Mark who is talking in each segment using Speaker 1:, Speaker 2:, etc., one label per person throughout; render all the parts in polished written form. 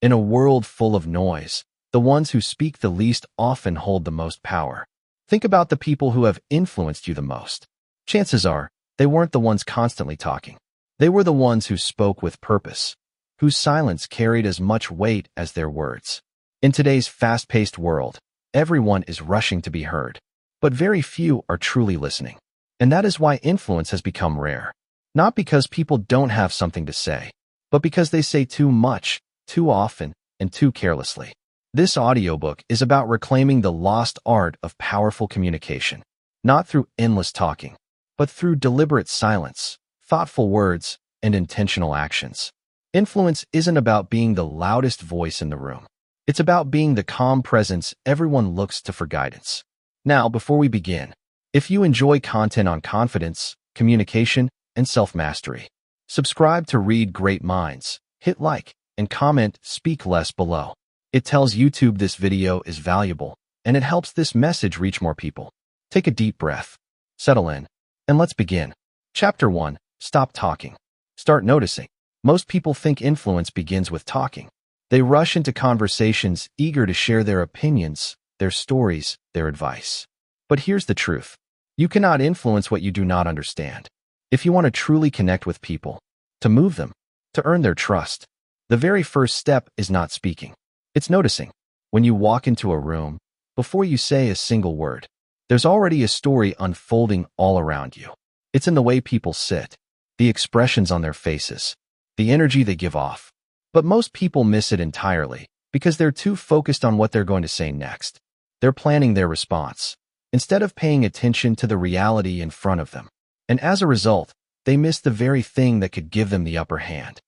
Speaker 1: In a world full of noise, the ones who speak the least often hold the most power. Think about the people who have influenced you the most. Chances are, they weren't the ones constantly talking. They were the ones who spoke with purpose, whose silence carried as much weight as their words. In today's fast-paced world, everyone is rushing to be heard, but very few are truly listening. And that is why influence has become rare. Not because people don't have something to say, but because they say too much, too often, and too carelessly. This audiobook is about reclaiming the lost art of powerful communication, not through endless talking, but through deliberate silence, thoughtful words, and intentional actions. Influence isn't about being the loudest voice in the room. It's about being the calm presence everyone looks to for guidance. Now, before we begin, if you enjoy content on confidence, communication, and self-mastery, subscribe to Read Great Minds, hit like, and comment "Speak Less" below. It tells YouTube this video is valuable, and it helps this message reach more people. Take a deep breath, settle in, and let's begin. Chapter 1. Stop talking. Start noticing. Most people think influence begins with talking. They rush into conversations eager to share their opinions, their stories, their advice. But here's the truth. You cannot influence what you do not understand. If you want to truly connect with people, to move them, to earn their trust, the very first step is not speaking. It's noticing. When you walk into a room, before you say a single word, there's already a story unfolding all around you. It's in the way people sit, the expressions on their faces, the energy they give off. But most people miss it entirely because they're too focused on what they're going to say next. They're planning their response, instead of paying attention to the reality in front of them. And as a result, they miss the very thing that could give them the upper hand.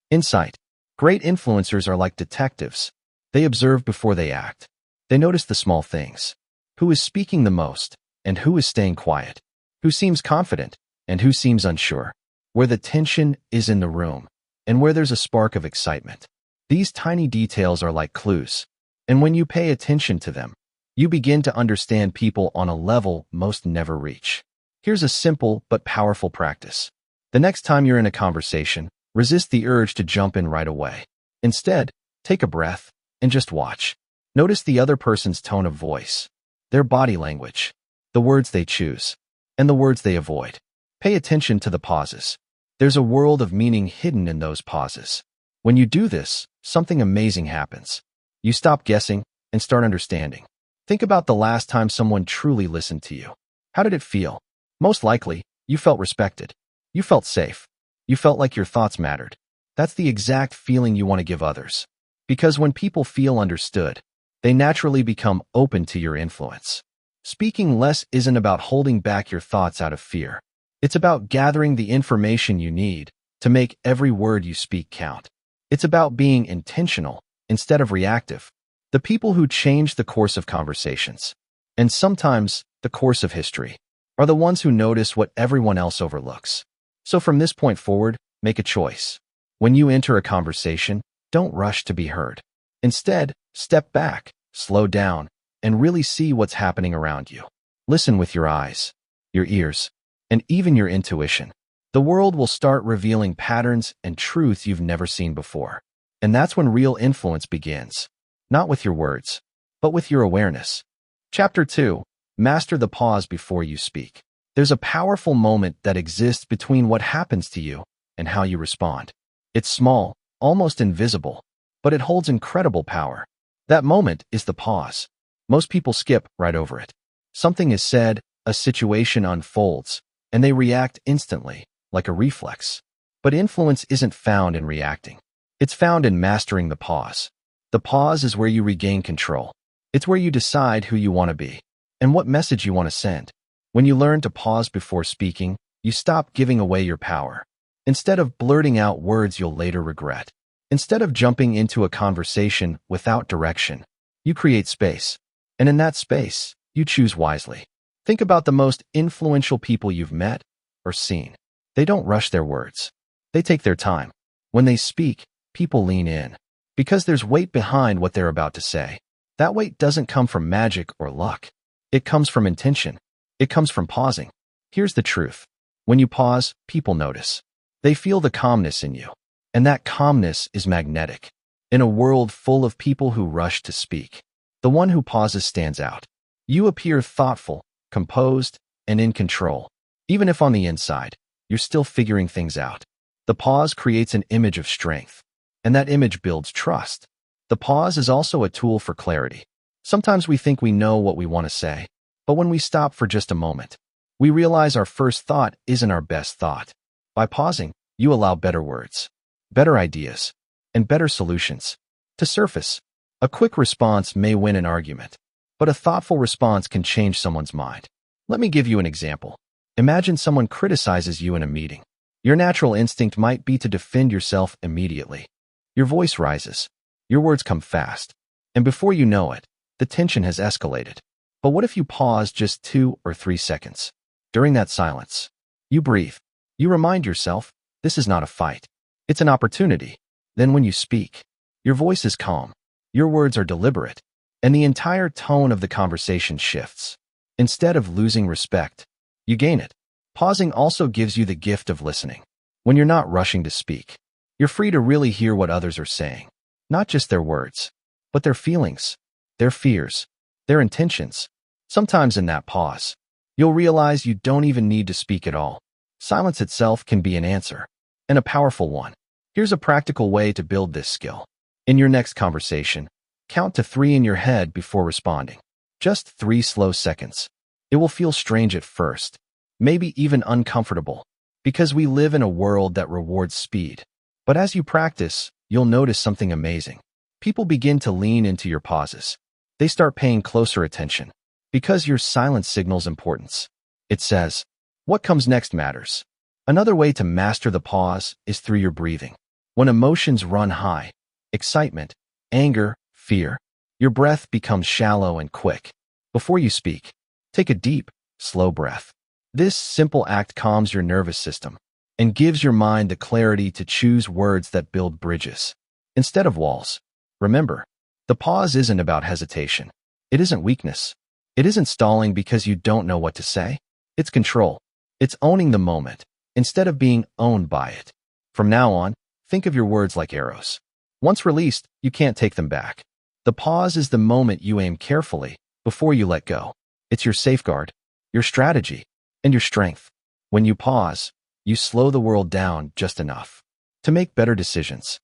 Speaker 1: Insight. Great influencers are like detectives. They observe before they act. They notice the small things. Who is speaking the most, and who is staying quiet? Who seems confident, and who seems unsure? Where the tension is in the room, and where there's a spark of excitement. These tiny details are like clues. And when you pay attention to them, you begin to understand people on a level most never reach. Here's a simple but powerful practice. The next time you're in a conversation, resist the urge to jump in right away. Instead, take a breath and just watch. Notice the other person's tone of voice, their body language, the words they choose, and the words they avoid. Pay attention to the pauses. There's a world of meaning hidden in those pauses. When you do this, something amazing happens. You stop guessing and start understanding. Think about the last time someone truly listened to you. How did it feel? Most likely, you felt respected. You felt safe. You felt like your thoughts mattered. That's the exact feeling you want to give others. Because when people feel understood, they naturally become open to your influence. Speaking less isn't about holding back your thoughts out of fear. It's about gathering the information you need to make every word you speak count. It's about being intentional instead of reactive. The people who change the course of conversations, and sometimes the course of history, are the ones who notice what everyone else overlooks. So from this point forward, make a choice. When you enter a conversation, don't rush to be heard. Instead, step back, slow down, and really see what's happening around you. Listen with your eyes, your ears, and even your intuition. The world will start revealing patterns and truths you've never seen before. And that's when real influence begins. Not with your words, but with your awareness. Chapter 2. Master the pause before you speak. There's a powerful moment that exists between what happens to you and how you respond. It's small, almost invisible, but it holds incredible power. That moment is the pause. Most people skip right over it. Something is said, a situation unfolds, and they react instantly, like a reflex. But influence isn't found in reacting. It's found in mastering the pause. The pause is where you regain control. It's where you decide who you want to be and what message you want to send. When you learn to pause before speaking, you stop giving away your power. Instead of blurting out words you'll later regret. Instead of jumping into a conversation without direction, you create space. And in that space, you choose wisely. Think about the most influential people you've met or seen. They don't rush their words. They take their time. When they speak, people lean in. Because there's weight behind what they're about to say. That weight doesn't come from magic or luck. It comes from intention. It comes from pausing. Here's the truth. When you pause, people notice. They feel the calmness in you. And that calmness is magnetic. In a world full of people who rush to speak, the one who pauses stands out. You appear thoughtful, composed, and in control, even if on the inside, you're still figuring things out. The pause creates an image of strength, and that image builds trust. The pause is also a tool for clarity. Sometimes we think we know what we want to say, but when we stop for just a moment, we realize our first thought isn't our best thought. By pausing, you allow better words, better ideas, and better solutions to surface. A quick response may win an argument, but a thoughtful response can change someone's mind. Let me give you an example. Imagine someone criticizes you in a meeting. Your natural instinct might be to defend yourself immediately. Your voice rises, your words come fast, and before you know it, the tension has escalated. But what if you pause just 2 or 3 seconds? During that silence, you breathe. You remind yourself, this is not a fight. It's an opportunity. Then when you speak, your voice is calm, your words are deliberate, and the entire tone of the conversation shifts. Instead of losing respect, you gain it. Pausing also gives you the gift of listening. When you're not rushing to speak, you're free to really hear what others are saying. Not just their words, but their feelings, their fears, their intentions. Sometimes in that pause, you'll realize you don't even need to speak at all. Silence itself can be an answer, and a powerful one. Here's a practical way to build this skill. In your next conversation, count to 3 in your head before responding. Just 3 slow seconds. It will feel strange at first, maybe even uncomfortable, because we live in a world that rewards speed. But as you practice, you'll notice something amazing. People begin to lean into your pauses. They start paying closer attention, because your silence signals importance. It says, what comes next matters. Another way to master the pause is through your breathing. When emotions run high, excitement, anger, fear, your breath becomes shallow and quick. Before you speak, take a deep, slow breath. This simple act calms your nervous system and gives your mind the clarity to choose words that build bridges instead of walls. Remember, the pause isn't about hesitation. It isn't weakness. It isn't stalling because you don't know what to say. It's control. It's owning the moment instead of being owned by it. From now on, think of your words like arrows. Once released, you can't take them back. The pause is the moment you aim carefully before you let go. It's your safeguard, your strategy, and your strength. When you pause, you slow the world down just enough to make better decisions.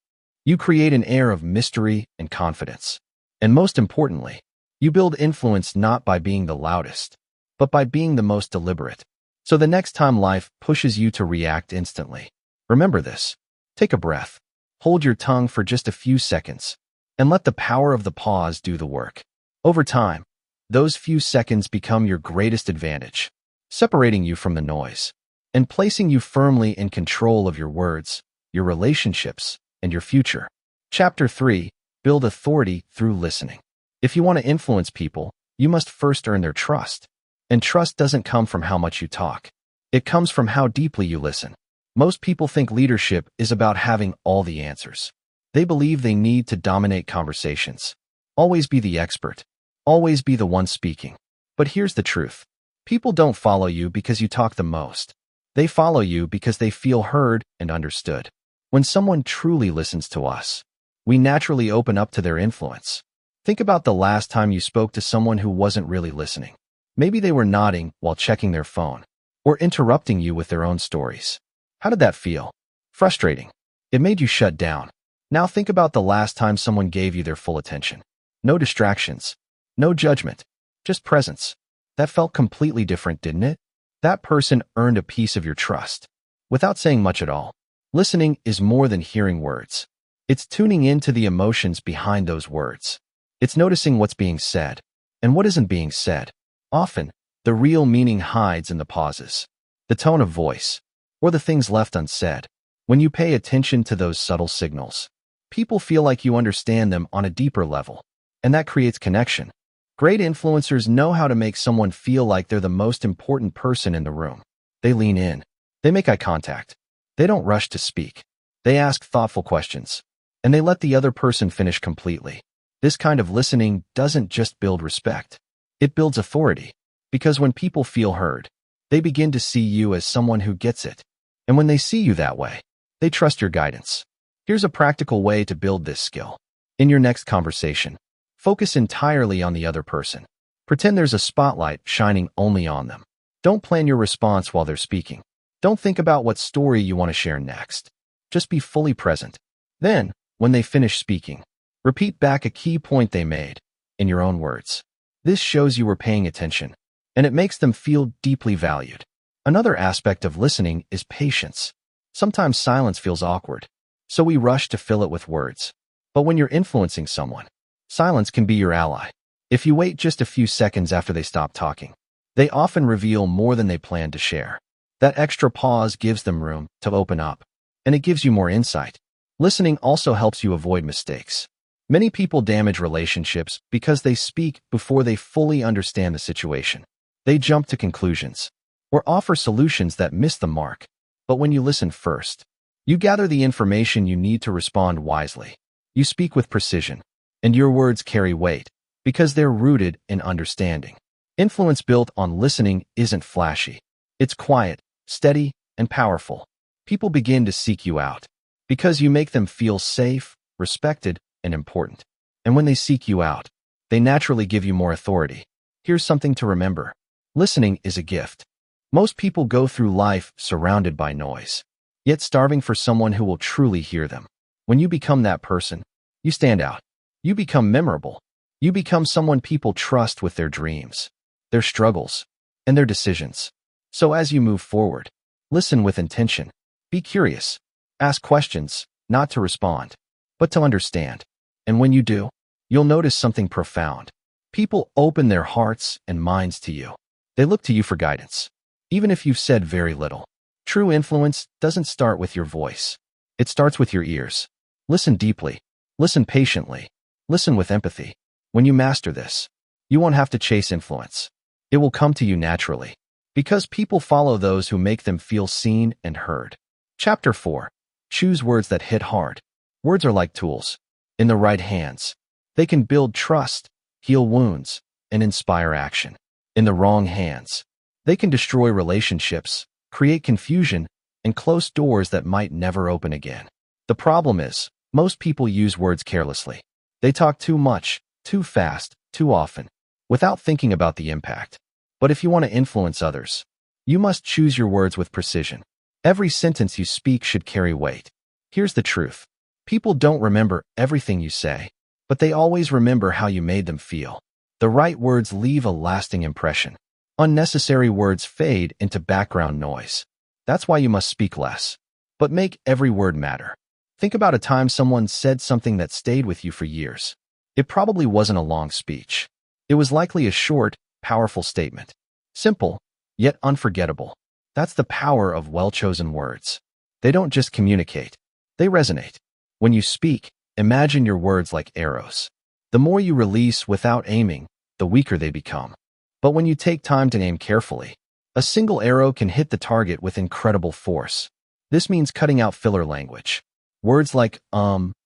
Speaker 1: You create an air of mystery and confidence. And most importantly, you build influence not by being the loudest, but by being the most deliberate. So the next time life pushes you to react instantly, remember this. Take a breath, hold your tongue for just a few seconds, and let the power of the pause do the work. Over time, those few seconds become your greatest advantage, separating you from the noise and placing you firmly in control of your words, your relationships, and your future. Chapter 3. Build authority through listening. If you want to influence people, you must first earn their trust. And trust doesn't come from how much you talk. It comes from how deeply you listen. Most people think leadership is about having all the answers. They believe they need to dominate conversations, always be the expert, always be the one speaking. But here's the truth. People don't follow you because you talk the most. They follow you because they feel heard and understood. When someone truly listens to us, we naturally open up to their influence. Think about the last time you spoke to someone who wasn't really listening. Maybe they were nodding while checking their phone, or interrupting you with their own stories. How did that feel? Frustrating. It made you shut down. Now think about the last time someone gave you their full attention. No distractions, no judgment, just presence. That felt completely different, didn't it? That person earned a piece of your trust without saying much at all. Listening is more than hearing words. It's tuning into the emotions behind those words. It's noticing what's being said and what isn't being said. Often, the real meaning hides in the pauses, the tone of voice, or the things left unsaid. When you pay attention to those subtle signals, people feel like you understand them on a deeper level, and that creates connection. Great influencers know how to make someone feel like they're the most important person in the room. They lean in. They make eye contact. They don't rush to speak. They ask thoughtful questions, and they let the other person finish completely. This kind of listening doesn't just build respect. It builds authority, because when people feel heard, they begin to see you as someone who gets it. And when they see you that way, they trust your guidance. Here's a practical way to build this skill. In your next conversation, focus entirely on the other person. Pretend there's a spotlight shining only on them. Don't plan your response while they're speaking. Don't think about what story you want to share next. Just be fully present. Then, when they finish speaking, repeat back a key point they made, in your own words. This shows you were paying attention, and it makes them feel deeply valued. Another aspect of listening is patience. Sometimes silence feels awkward, so we rush to fill it with words. But when you're influencing someone, silence can be your ally. If you wait just a few seconds after they stop talking, they often reveal more than they planned to share. That extra pause gives them room to open up, and it gives you more insight. Listening also helps you avoid mistakes. Many people damage relationships because they speak before they fully understand the situation. They jump to conclusions or offer solutions that miss the mark. But when you listen first, you gather the information you need to respond wisely. You speak with precision, and your words carry weight because they're rooted in understanding. Influence built on listening isn't flashy. It's quiet, steady, and powerful. People begin to seek you out because you make them feel safe, respected, and important. And when they seek you out, they naturally give you more authority. Here's something to remember. Listening is a gift. Most people go through life surrounded by noise, yet starving for someone who will truly hear them. When you become that person, you stand out. You become memorable. You become someone people trust with their dreams, their struggles, and their decisions. So as you move forward, listen with intention. Be curious. Ask questions, not to respond, but to understand. And when you do, you'll notice something profound. People open their hearts and minds to you. They look to you for guidance, even if you've said very little. True influence doesn't start with your voice. It starts with your ears. Listen deeply. Listen patiently. Listen with empathy. When you master this, you won't have to chase influence. It will come to you naturally, because people follow those who make them feel seen and heard. Chapter 4. Choose words that hit hard. Words are like tools. In the right hands, they can build trust, heal wounds, and inspire action. In the wrong hands, they can destroy relationships, create confusion, and close doors that might never open again. The problem is, most people use words carelessly. They talk too much, too fast, too often, without thinking about the impact. But if you want to influence others, you must choose your words with precision. Every sentence you speak should carry weight. Here's the truth. People don't remember everything you say, but they always remember how you made them feel. The right words leave a lasting impression. Unnecessary words fade into background noise. That's why you must speak less, but make every word matter. Think about a time someone said something that stayed with you for years. It probably wasn't a long speech. It was likely a short, powerful statement. Simple, yet unforgettable. That's the power of well-chosen words. They don't just communicate. They resonate. When you speak, imagine your words like arrows. The more you release without aiming, the weaker they become. But when you take time to aim carefully, a single arrow can hit the target with incredible force. This means cutting out filler language. Words like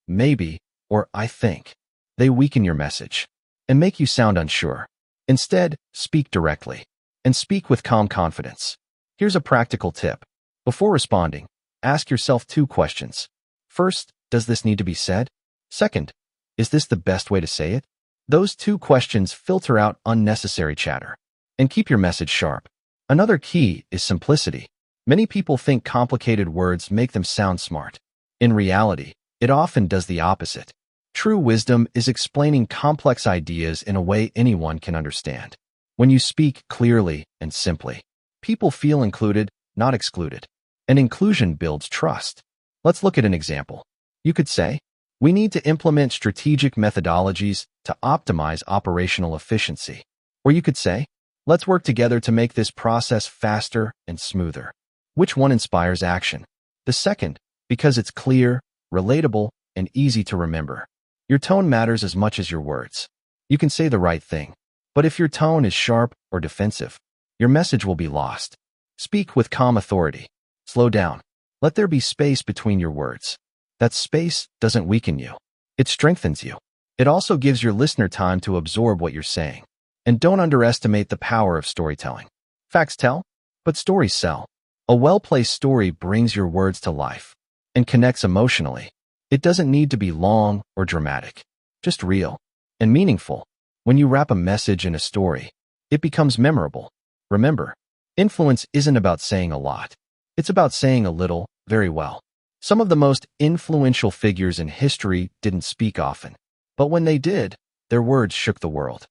Speaker 1: maybe, or I think. They weaken your message and make you sound unsure. Instead, speak directly and speak with calm confidence. Here's a practical tip. Before responding, ask yourself 2 questions. First, does this need to be said? Second, is this the best way to say it? Those 2 questions filter out unnecessary chatter and keep your message sharp. Another key is simplicity. Many people think complicated words make them sound smart. In reality, it often does the opposite. True wisdom is explaining complex ideas in a way anyone can understand. When you speak clearly and simply, people feel included, not excluded. And inclusion builds trust. Let's look at an example. You could say, we need to implement strategic methodologies to optimize operational efficiency. Or you could say, let's work together to make this process faster and smoother. Which one inspires action? The second, because it's clear, relatable, and easy to remember. Your tone matters as much as your words. You can say the right thing, but if your tone is sharp or defensive, your message will be lost. Speak with calm authority. Slow down. Let there be space between your words. That space doesn't weaken you. It strengthens you. It also gives your listener time to absorb what you're saying. And don't underestimate the power of storytelling. Facts tell, but stories sell. A well-placed story brings your words to life and connects emotionally. It doesn't need to be long or dramatic. just real and meaningful. When you wrap a message in a story, it becomes memorable. Remember, influence isn't about saying a lot. It's about saying a little, very well. Some of the most influential figures in history didn't speak often, but when they did, their words shook the world.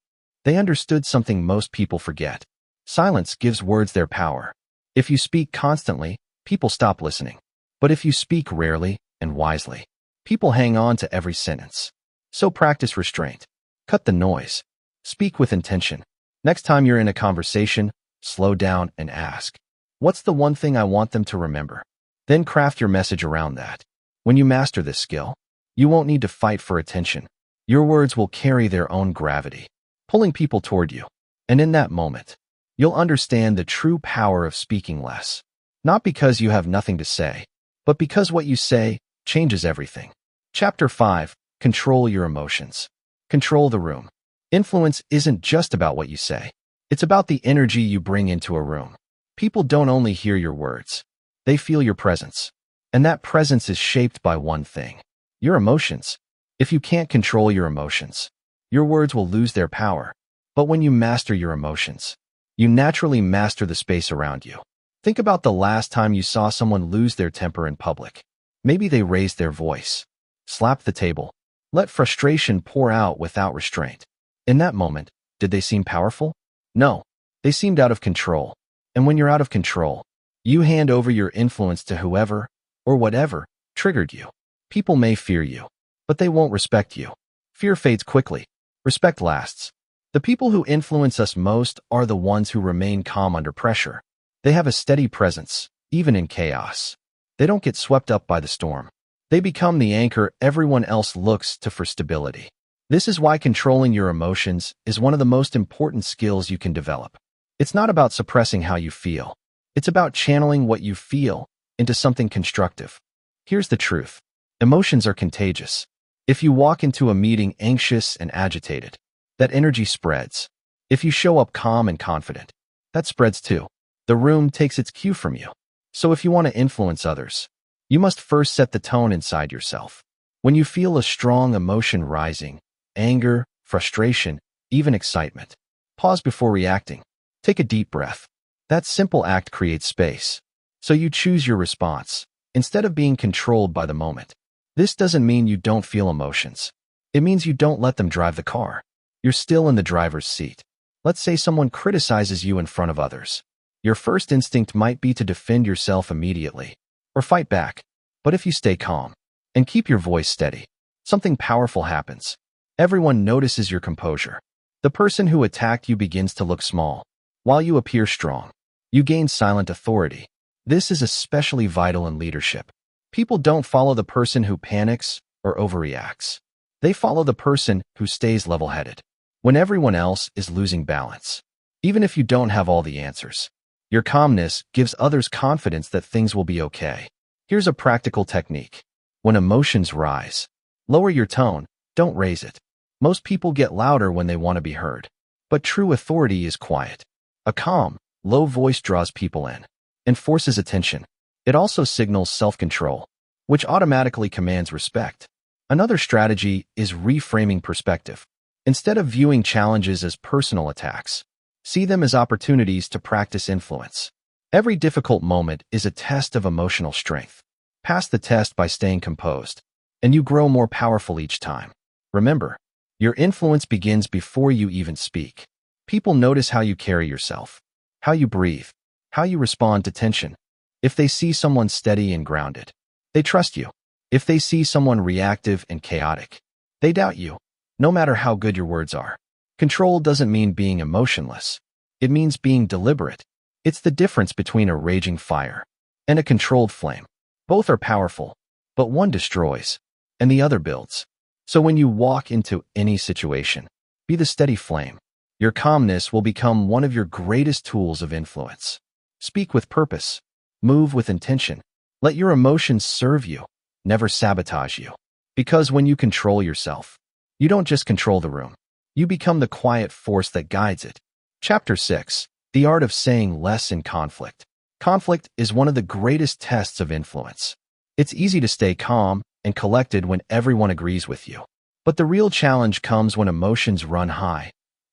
Speaker 1: They understood something most people forget. Silence gives words their power. If you speak constantly, people stop listening. But if you speak rarely and wisely, people hang on to every sentence. So practice restraint. Cut the noise. Speak with intention. Next time you're in a conversation, slow down and ask, what's the one thing I want them to remember? Then craft your message around that. When you master this skill, you won't need to fight for attention. Your words will carry their own gravity, pulling people toward you. And in that moment, you'll understand the true power of speaking less. Not because you have nothing to say, but because what you say changes everything. Chapter 5. Control your emotions. Control the room. Influence isn't just about what you say. It's about the energy you bring into a room. People don't only hear your words. They feel your presence. And that presence is shaped by one thing: your emotions. If you can't control your emotions, your words will lose their power. But when you master your emotions, you naturally master the space around you. Think about the last time you saw someone lose their temper in public. Maybe they raised their voice, slapped the table, let frustration pour out without restraint. In that moment, did they seem powerful? No, they seemed out of control. And when you're out of control, you hand over your influence to whoever or whatever triggered you. People may fear you, but they won't respect you. Fear fades quickly. Respect lasts. The people who influence us most are the ones who remain calm under pressure. They have a steady presence, even in chaos. They don't get swept up by the storm. They become the anchor everyone else looks to for stability. This is why controlling your emotions is one of the most important skills you can develop. It's not about suppressing how you feel. It's about channeling what you feel into something constructive. Here's the truth. Emotions are contagious. If you walk into a meeting anxious and agitated, that energy spreads. If you show up calm and confident, that spreads too. The room takes its cue from you. So if you want to influence others, you must first set the tone inside yourself. When you feel a strong emotion rising, anger, frustration, even excitement, pause before reacting. Take a deep breath. That simple act creates space. So you choose your response, instead of being controlled by the moment. This doesn't mean you don't feel emotions. It means you don't let them drive the car. You're still in the driver's seat. Let's say someone criticizes you in front of others. Your first instinct might be to defend yourself immediately, or fight back. But if you stay calm and keep your voice steady, something powerful happens. Everyone notices your composure. The person who attacked you begins to look small, while you appear strong. You gain silent authority. This is especially vital in leadership. People don't follow the person who panics or overreacts. They follow the person who stays level-headed when everyone else is losing balance. Even if you don't have all the answers, your calmness gives others confidence that things will be okay. Here's a practical technique. When emotions rise, lower your tone, don't raise it. Most people get louder when they want to be heard. But true authority is quiet. A calm, low voice draws people in and forces attention. It also signals self-control, which automatically commands respect. Another strategy is reframing perspective. Instead of viewing challenges as personal attacks, see them as opportunities to practice influence. Every difficult moment is a test of emotional strength. Pass the test by staying composed, and you grow more powerful each time. Remember, your influence begins before you even speak. People notice how you carry yourself, how you breathe, how you respond to tension. If they see someone steady and grounded, they trust you. If they see someone reactive and chaotic, they doubt you, no matter how good your words are. Control doesn't mean being emotionless. It means being deliberate. It's the difference between a raging fire and a controlled flame. Both are powerful, but one destroys and the other builds. So when you walk into any situation, be the steady flame. Your calmness will become one of your greatest tools of influence. Speak with purpose. Move with intention. Let your emotions serve you, never sabotage you. Because when you control yourself, you don't just control the room. You become the quiet force that guides it. Chapter 6. The Art of Saying Less in Conflict. Conflict is one of the greatest tests of influence. It's easy to stay calm and collected when everyone agrees with you. But the real challenge comes when emotions run high,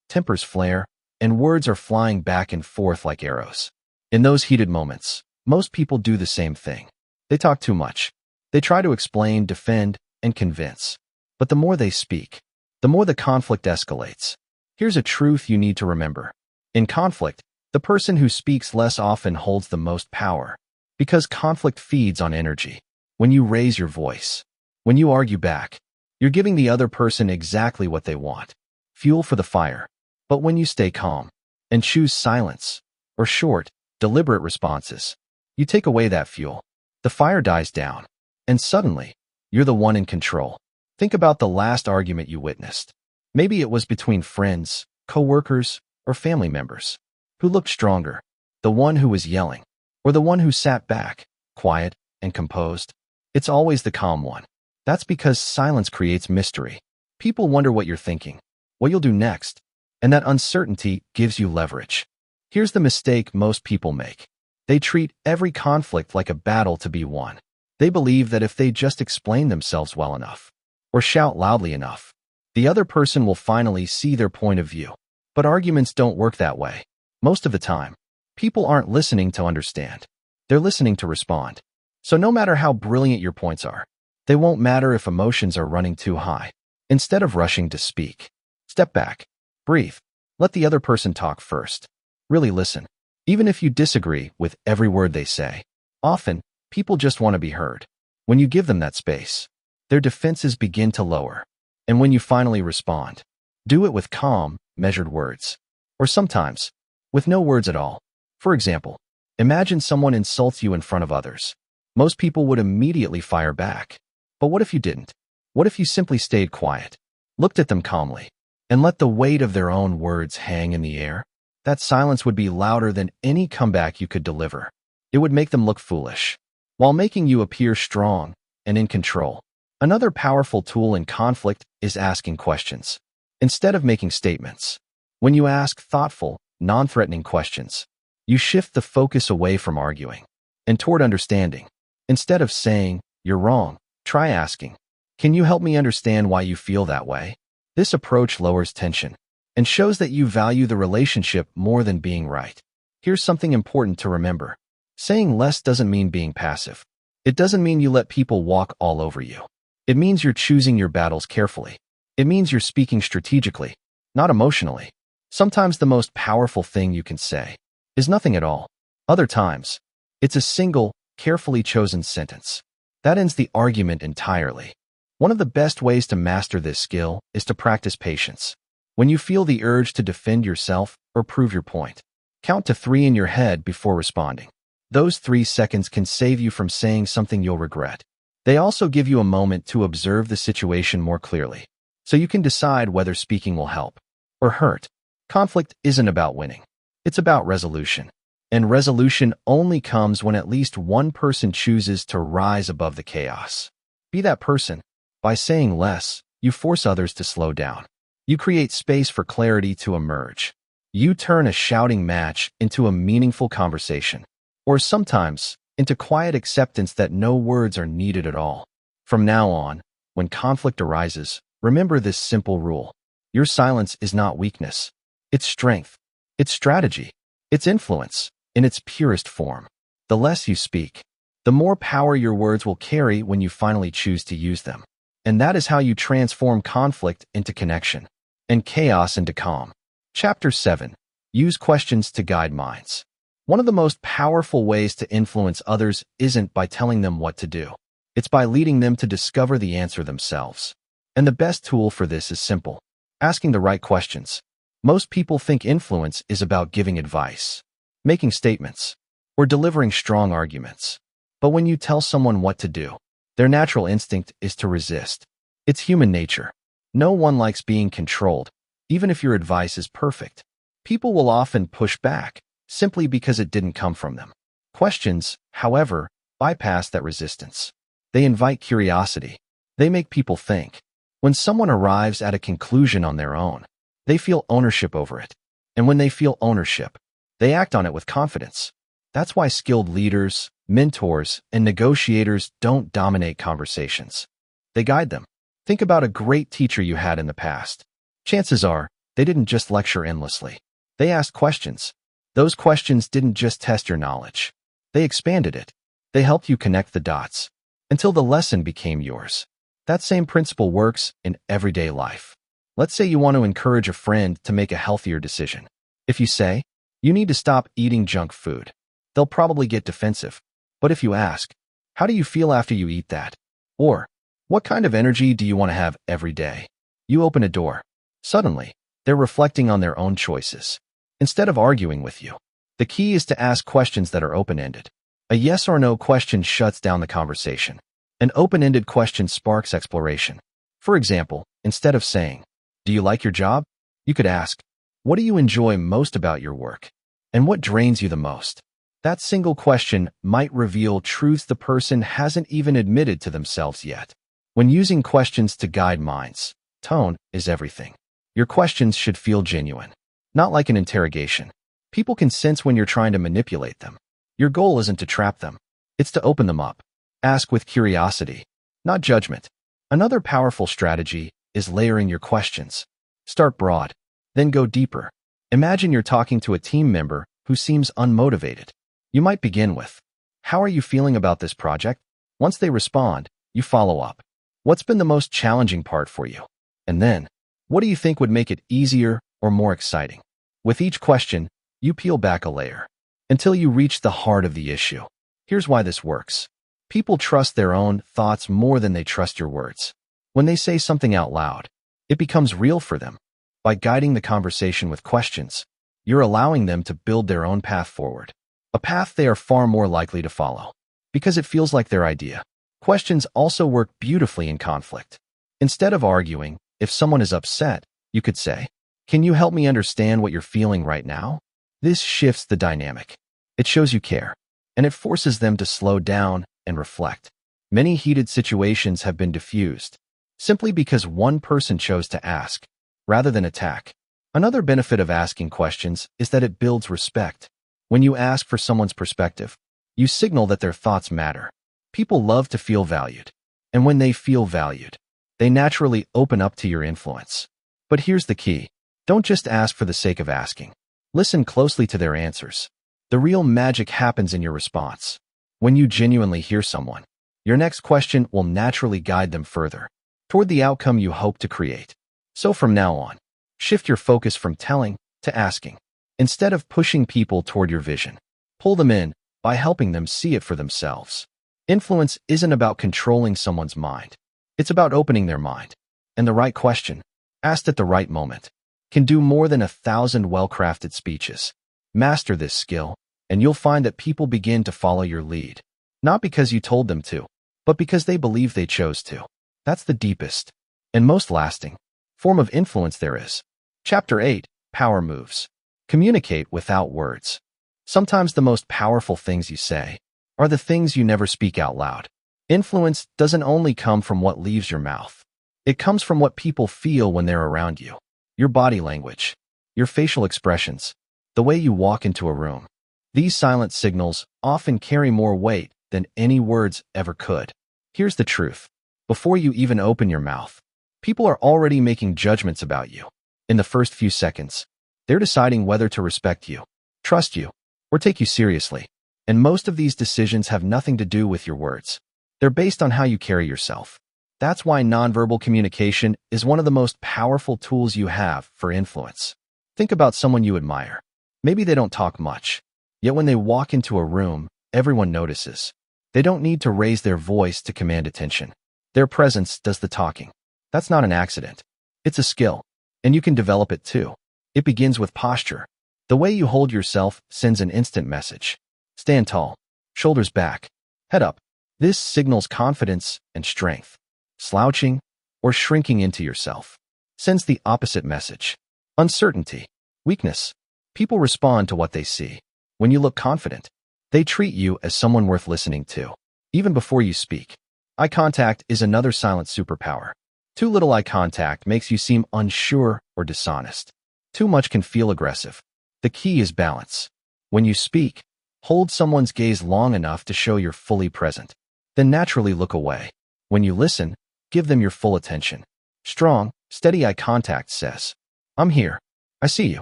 Speaker 1: tempers flare, and words are flying back and forth like arrows. In those heated moments, most people do the same thing. They talk too much. They try to explain, defend, and convince. But the more they speak, the more the conflict escalates. Here's a truth you need to remember. In conflict, the person who speaks less often holds the most power, because conflict feeds on energy. When you raise your voice, when you argue back, you're giving the other person exactly what they want, fuel for the fire. But when you stay calm and choose silence or short, deliberate responses, you take away that fuel. The fire dies down, and suddenly, you're the one in control. Think about the last argument you witnessed. Maybe it was between friends, co-workers, or family members. Who looked stronger? The one who was yelling, or the one who sat back, quiet and composed? It's always the calm one. That's because silence creates mystery. People wonder what you're thinking, what you'll do next, and that uncertainty gives you leverage. Here's the mistake most people make. They treat every conflict like a battle to be won. They believe that if they just explain themselves well enough, or shout loudly enough, the other person will finally see their point of view. But arguments don't work that way. Most of the time, people aren't listening to understand. They're listening to respond. So no matter how brilliant your points are, they won't matter if emotions are running too high. Instead of rushing to speak, step back, breathe, let the other person talk first. Really listen. Even if you disagree with every word they say, often, people just want to be heard. When you give them that space, their defenses begin to lower. And when you finally respond, do it with calm, measured words. Or sometimes, with no words at all. For example, imagine someone insults you in front of others. Most people would immediately fire back. But what if you didn't? What if you simply stayed quiet, looked at them calmly, and let the weight of their own words hang in the air? That silence would be louder than any comeback you could deliver. It would make them look foolish, while making you appear strong and in control. Another powerful tool in conflict is asking questions, instead of making statements. When you ask thoughtful, non-threatening questions, you shift the focus away from arguing and toward understanding. Instead of saying, "You're wrong," try asking, "Can you help me understand why you feel that way?" This approach lowers tension and shows that you value the relationship more than being right. Here's something important to remember. Saying less doesn't mean being passive. It doesn't mean you let people walk all over you. It means you're choosing your battles carefully. It means you're speaking strategically, not emotionally. Sometimes the most powerful thing you can say is nothing at all. Other times, it's a single, carefully chosen sentence that ends the argument entirely. One of the best ways to master this skill is to practice patience. When you feel the urge to defend yourself or prove your point, count to 3 in your head before responding. Those 3 seconds can save you from saying something you'll regret. They also give you a moment to observe the situation more clearly, so you can decide whether speaking will help or hurt. Conflict isn't about winning. It's about resolution. And resolution only comes when at least one person chooses to rise above the chaos. Be that person. By saying less, you force others to slow down. You create space for clarity to emerge. You turn a shouting match into a meaningful conversation, or sometimes into quiet acceptance that no words are needed at all. From now on, when conflict arises, remember this simple rule. Your silence is not weakness. It's strength. It's strategy. It's influence in its purest form. The less you speak, the more power your words will carry when you finally choose to use them. And that is how you transform conflict into connection and chaos into calm. Chapter 7. Use questions to guide minds. One of the most powerful ways to influence others isn't by telling them what to do. It's by leading them to discover the answer themselves. And the best tool for this is simple: asking the right questions. Most people think influence is about giving advice, making statements, or delivering strong arguments. But when you tell someone what to do, their natural instinct is to resist. It's human nature. No one likes being controlled, even if your advice is perfect. People will often push back, simply because it didn't come from them. Questions, however, bypass that resistance. They invite curiosity. They make people think. When someone arrives at a conclusion on their own, they feel ownership over it. And when they feel ownership, they act on it with confidence. That's why skilled leaders, mentors, and negotiators don't dominate conversations. They guide them. Think about a great teacher you had in the past. Chances are, they didn't just lecture endlessly. They asked questions. Those questions didn't just test your knowledge. They expanded it. They helped you connect the dots until the lesson became yours. That same principle works in everyday life. Let's say you want to encourage a friend to make a healthier decision. If you say, "You need to stop eating junk food," they'll probably get defensive. But if you ask, "How do you feel after you eat that?" Or, "What kind of energy do you want to have every day?" You open a door. Suddenly, they're reflecting on their own choices, instead of arguing with you. The key is to ask questions that are open-ended. A yes or no question shuts down the conversation. An open-ended question sparks exploration. For example, instead of saying, "Do you like your job?" you could ask, "What do you enjoy most about your work? And what drains you the most?" That single question might reveal truths the person hasn't even admitted to themselves yet. When using questions to guide minds, tone is everything. Your questions should feel genuine, not like an interrogation. People can sense when you're trying to manipulate them. Your goal isn't to trap them. It's to open them up. Ask with curiosity, not judgment. Another powerful strategy is layering your questions. Start broad, then go deeper. Imagine you're talking to a team member who seems unmotivated. You might begin with, "How are you feeling about this project?" Once they respond, you follow up. "What's been the most challenging part for you?" And then, "What do you think would make it easier or more exciting?" With each question, you peel back a layer until you reach the heart of the issue. Here's why this works. People trust their own thoughts more than they trust your words. When they say something out loud, it becomes real for them. By guiding the conversation with questions, you're allowing them to build their own path forward. A path they are far more likely to follow, because it feels like their idea. Questions also work beautifully in conflict. Instead of arguing, if someone is upset, you could say, "Can you help me understand what you're feeling right now?" This shifts the dynamic. It shows you care, and it forces them to slow down and reflect. Many heated situations have been diffused simply because one person chose to ask, rather than attack. Another benefit of asking questions is that it builds respect. When you ask for someone's perspective, you signal that their thoughts matter. People love to feel valued, and when they feel valued, they naturally open up to your influence. But here's the key. Don't just ask for the sake of asking. Listen closely to their answers. The real magic happens in your response. When you genuinely hear someone, your next question will naturally guide them further toward the outcome you hope to create. So from now on, shift your focus from telling to asking. Instead of pushing people toward your vision, pull them in by helping them see it for themselves. Influence isn't about controlling someone's mind. It's about opening their mind. And the right question, asked at the right moment, can do more than 1,000 well-crafted speeches. Master this skill, and you'll find that people begin to follow your lead. Not because you told them to, but because they believe they chose to. That's the deepest and most lasting form of influence there is. Chapter 8, Power Moves. Communicate without words. Sometimes the most powerful things you say are the things you never speak out loud. Influence doesn't only come from what leaves your mouth. It comes from what people feel when they're around you. Your body language, your facial expressions, the way you walk into a room. These silent signals often carry more weight than any words ever could. Here's the truth. Before you even open your mouth, people are already making judgments about you. In the first few seconds, they're deciding whether to respect you, trust you, or take you seriously. And most of these decisions have nothing to do with your words. They're based on how you carry yourself. That's why nonverbal communication is one of the most powerful tools you have for influence. Think about someone you admire. Maybe they don't talk much, yet when they walk into a room, everyone notices. They don't need to raise their voice to command attention. Their presence does the talking. That's not an accident. It's a skill, and you can develop it too. It begins with posture. The way you hold yourself sends an instant message. Stand tall, shoulders back, head up. This signals confidence and strength. Slouching or shrinking into yourself sends the opposite message. Uncertainty, weakness. People respond to what they see. When you look confident, they treat you as someone worth listening to, even before you speak. Eye contact is another silent superpower. Too little eye contact makes you seem unsure or dishonest. Too much can feel aggressive. The key is balance. When you speak, hold someone's gaze long enough to show you're fully present. Then naturally look away. When you listen, Give them your full attention. Strong, steady eye contact says, "I'm here. I see you.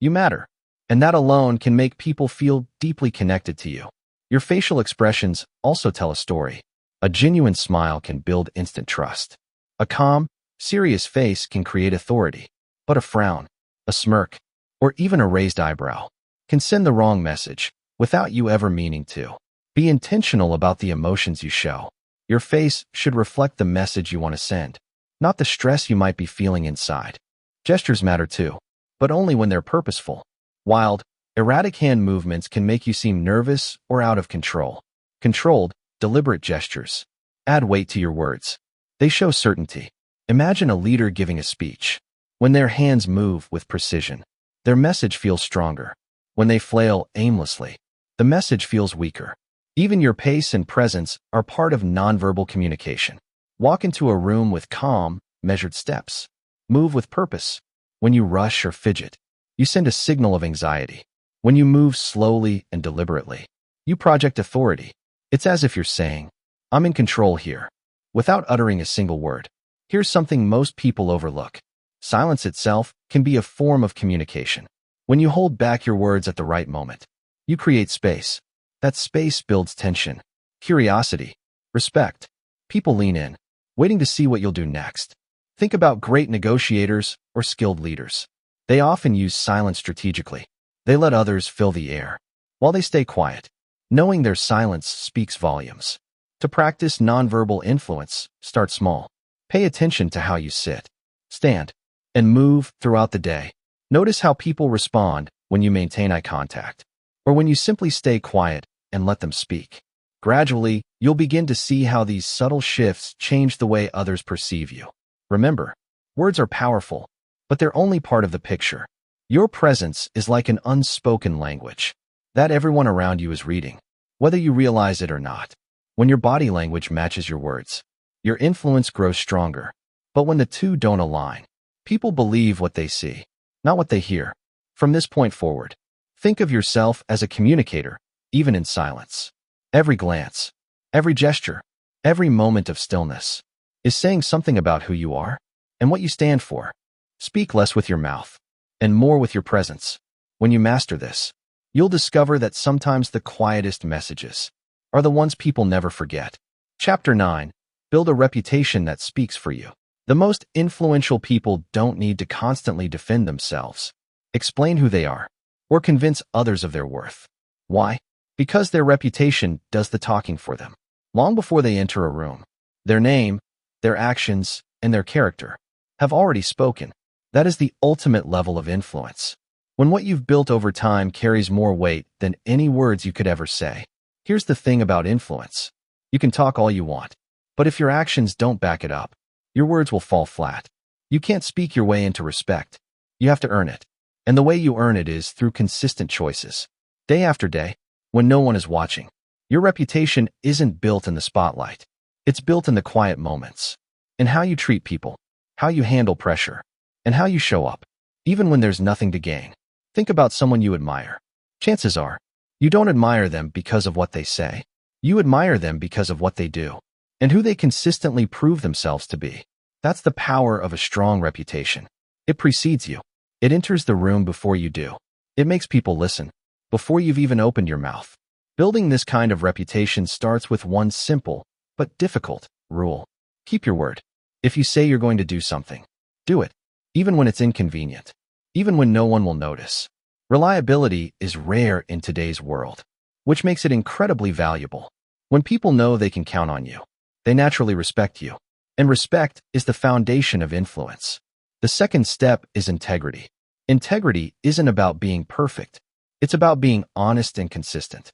Speaker 1: You matter." And that alone can make people feel deeply connected to you. Your facial expressions also tell a story. A genuine smile can build instant trust. A calm, serious face can create authority. But a frown, a smirk, or even a raised eyebrow can send the wrong message without you ever meaning to. Be intentional about the emotions you show. Your face should reflect the message you want to send, not the stress you might be feeling inside. Gestures matter too, but only when they're purposeful. Wild, erratic hand movements can make you seem nervous or out of control. Controlled, deliberate gestures add weight to your words. They show certainty. Imagine a leader giving a speech. When their hands move with precision, their message feels stronger. When they flail aimlessly, the message feels weaker. Even your pace and presence are part of nonverbal communication. Walk into a room with calm, measured steps. Move with purpose. When you rush or fidget, you send a signal of anxiety. When you move slowly and deliberately, you project authority. It's as if you're saying, "I'm in control here," without uttering a single word. Here's something most people overlook. Silence itself can be a form of communication. When you hold back your words at the right moment, you create space. That space builds tension, curiosity, respect. People lean in, waiting to see what you'll do next. Think about great negotiators or skilled leaders. They often use silence strategically. They let others fill the air, while they stay quiet. Knowing their silence speaks volumes. To practice nonverbal influence, start small. Pay attention to how you sit, stand, and move throughout the day. Notice how people respond when you maintain eye contact, or when you simply stay quiet and let them speak. Gradually, you'll begin to see how these subtle shifts change the way others perceive you. Remember, words are powerful, but they're only part of the picture. Your presence is like an unspoken language that everyone around you is reading, whether you realize it or not. When your body language matches your words, your influence grows stronger. But when the two don't align, people believe what they see, not what they hear. From this point forward, think of yourself as a communicator, even in silence. Every glance, every gesture, every moment of stillness is saying something about who you are and what you stand for. Speak less with your mouth and more with your presence. When you master this, you'll discover that sometimes the quietest messages are the ones people never forget. Chapter 9. Build a reputation that speaks for you. The most influential people don't need to constantly defend themselves, explain who they are, or convince others of their worth. Why? Because their reputation does the talking for them. Long before they enter a room, their name, their actions, and their character have already spoken. That is the ultimate level of influence. When what you've built over time carries more weight than any words you could ever say. Here's the thing about influence. You can talk all you want, but if your actions don't back it up, your words will fall flat. You can't speak your way into respect. You have to earn it. And the way you earn it is through consistent choices. Day after day, when no one is watching. Your reputation isn't built in the spotlight. It's built in the quiet moments. In how you treat people, how you handle pressure, and how you show up, even when there's nothing to gain. Think about someone you admire. Chances are, you don't admire them because of what they say. You admire them because of what they do, and who they consistently prove themselves to be. That's the power of a strong reputation. It precedes you. It enters the room before you do. It makes people listen, before you've even opened your mouth. Building this kind of reputation starts with one simple, but difficult, rule. Keep your word. If you say you're going to do something, do it, even when it's inconvenient, even when no one will notice. Reliability is rare in today's world, which makes it incredibly valuable. When people know they can count on you, they naturally respect you. And respect is the foundation of influence. The second step is integrity. Integrity isn't about being perfect. It's about being honest and consistent.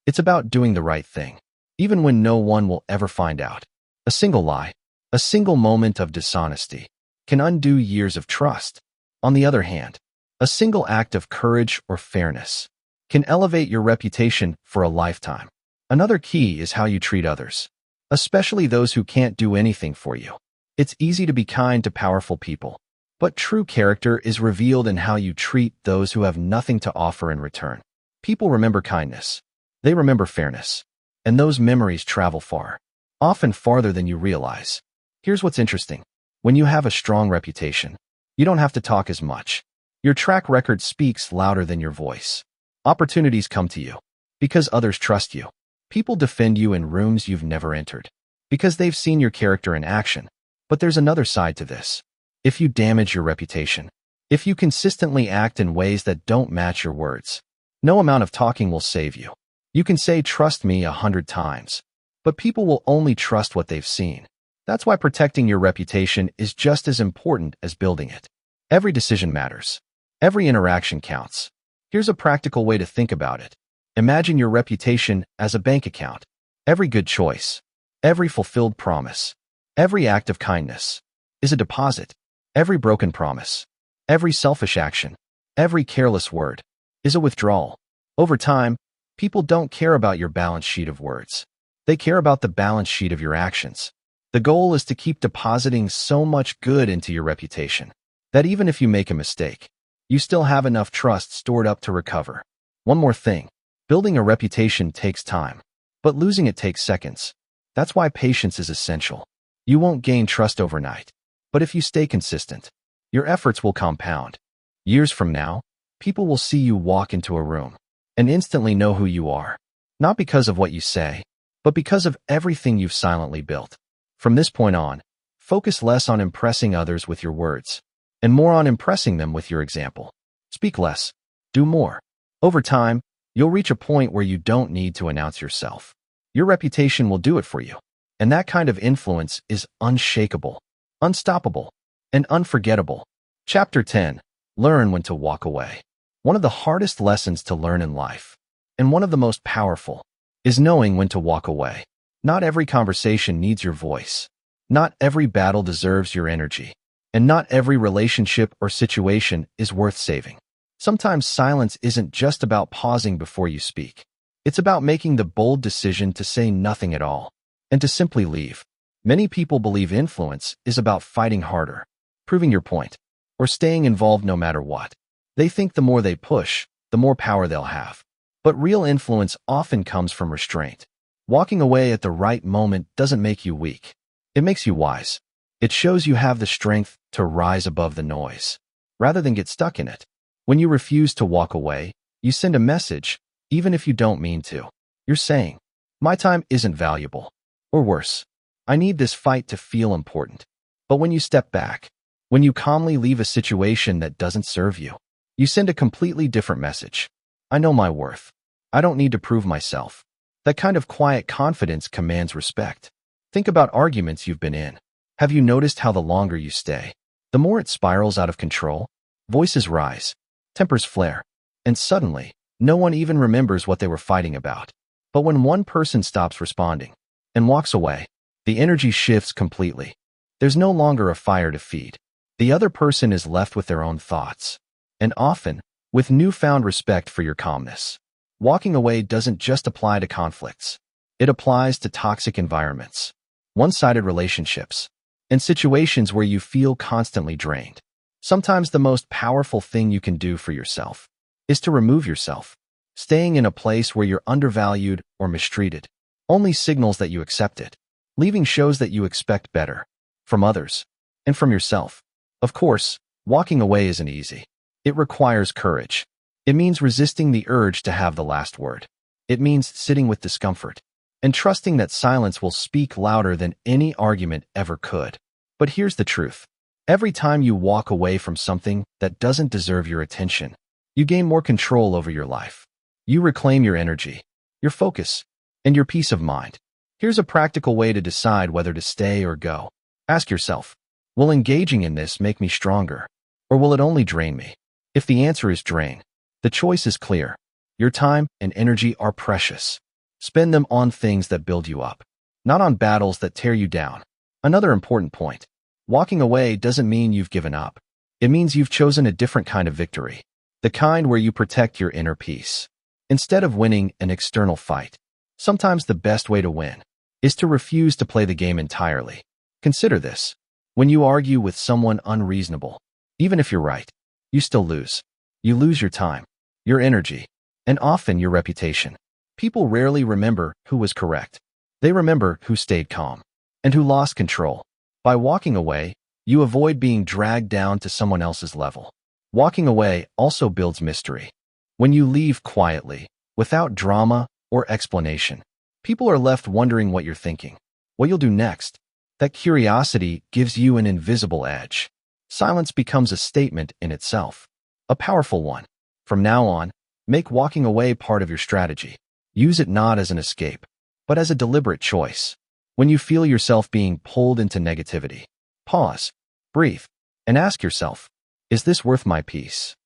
Speaker 1: It's about doing the right thing, even when no one will ever find out. A single lie, a single moment of dishonesty, can undo years of trust. On the other hand, a single act of courage or fairness can elevate your reputation for a lifetime. Another key is how you treat others, especially those who can't do anything for you. It's easy to be kind to powerful people, but true character is revealed in how you treat those who have nothing to offer in return. People remember kindness. They remember fairness. And those memories travel far, often farther than you realize. Here's what's interesting. When you have a strong reputation, you don't have to talk as much. Your track record speaks louder than your voice. Opportunities come to you because others trust you. People defend you in rooms you've never entered because they've seen your character in action. But there's another side to this. If you damage your reputation, if you consistently act in ways that don't match your words, no amount of talking will save you. You can say, "Trust me," 100 times, but people will only trust what they've seen. That's why protecting your reputation is just as important as building it. Every decision matters. Every interaction counts. Here's a practical way to think about it. Imagine your reputation as a bank account. Every good choice, every fulfilled promise, every act of kindness is a deposit. Every broken promise, every selfish action, every careless word is a withdrawal. Over time, people don't care about your balance sheet of words. They care about the balance sheet of your actions. The goal is to keep depositing so much good into your reputation that even if you make a mistake, you still have enough trust stored up to recover. One more thing. Building a reputation takes time, but losing it takes seconds. That's why patience is essential. You won't gain trust overnight, but if you stay consistent, your efforts will compound. Years from now, people will see you walk into a room and instantly know who you are, not because of what you say, but because of everything you've silently built. From this point on, focus less on impressing others with your words and more on impressing them with your example. Speak less, do more. Over time, you'll reach a point where you don't need to announce yourself. Your reputation will do it for you. And that kind of influence is unshakable, unstoppable, and unforgettable. Chapter 10. Learn when to walk away. One of the hardest lessons to learn in life, and one of the most powerful, is knowing when to walk away. Not every conversation needs your voice. Not every battle deserves your energy. And not every relationship or situation is worth saving. Sometimes silence isn't just about pausing before you speak. It's about making the bold decision to say nothing at all and to simply leave. Many people believe influence is about fighting harder, proving your point, or staying involved no matter what. They think the more they push, the more power they'll have. But real influence often comes from restraint. Walking away at the right moment doesn't make you weak. It makes you wise. It shows you have the strength to rise above the noise, rather than get stuck in it. When you refuse to walk away, you send a message, even if you don't mean to. You're saying, "My time isn't valuable." Or worse, "I need this fight to feel important." But when you step back, when you calmly leave a situation that doesn't serve you, you send a completely different message. "I know my worth. I don't need to prove myself." That kind of quiet confidence commands respect. Think about arguments you've been in. Have you noticed how the longer you stay, the more it spirals out of control? Voices rise, tempers flare, and suddenly, no one even remembers what they were fighting about. But when one person stops responding and walks away, the energy shifts completely. There's no longer a fire to feed. The other person is left with their own thoughts, and often, with newfound respect for your calmness. Walking away doesn't just apply to conflicts. It applies to toxic environments, one-sided relationships, and situations where you feel constantly drained. Sometimes the most powerful thing you can do for yourself is to remove yourself. Staying in a place where you're undervalued or mistreated only signals that you accept it. Leaving shows that you expect better from others and from yourself. Of course, walking away isn't easy. It requires courage. It means resisting the urge to have the last word. It means sitting with discomfort and trusting that silence will speak louder than any argument ever could. But here's the truth. Every time you walk away from something that doesn't deserve your attention, you gain more control over your life. You reclaim your energy, your focus, and your peace of mind. Here's a practical way to decide whether to stay or go. Ask yourself, will engaging in this make me stronger, or will it only drain me? If the answer is drain, the choice is clear. Your time and energy are precious. Spend them on things that build you up, not on battles that tear you down. Another important point. Walking away doesn't mean you've given up. It means you've chosen a different kind of victory, the kind where you protect your inner peace. Instead of winning an external fight, sometimes the best way to win is to refuse to play the game entirely. Consider this. When you argue with someone unreasonable, even if you're right, you still lose. You lose your time, your energy, and often your reputation. People rarely remember who was correct. They remember who stayed calm and who lost control. By walking away, you avoid being dragged down to someone else's level. Walking away also builds mystery. When you leave quietly, without drama or explanation, people are left wondering what you're thinking, what you'll do next. That curiosity gives you an invisible edge. Silence becomes a statement in itself, a powerful one. From now on, make walking away part of your strategy. Use it not as an escape, but as a deliberate choice. When you feel yourself being pulled into negativity, pause, breathe, and ask yourself, is this worth my peace?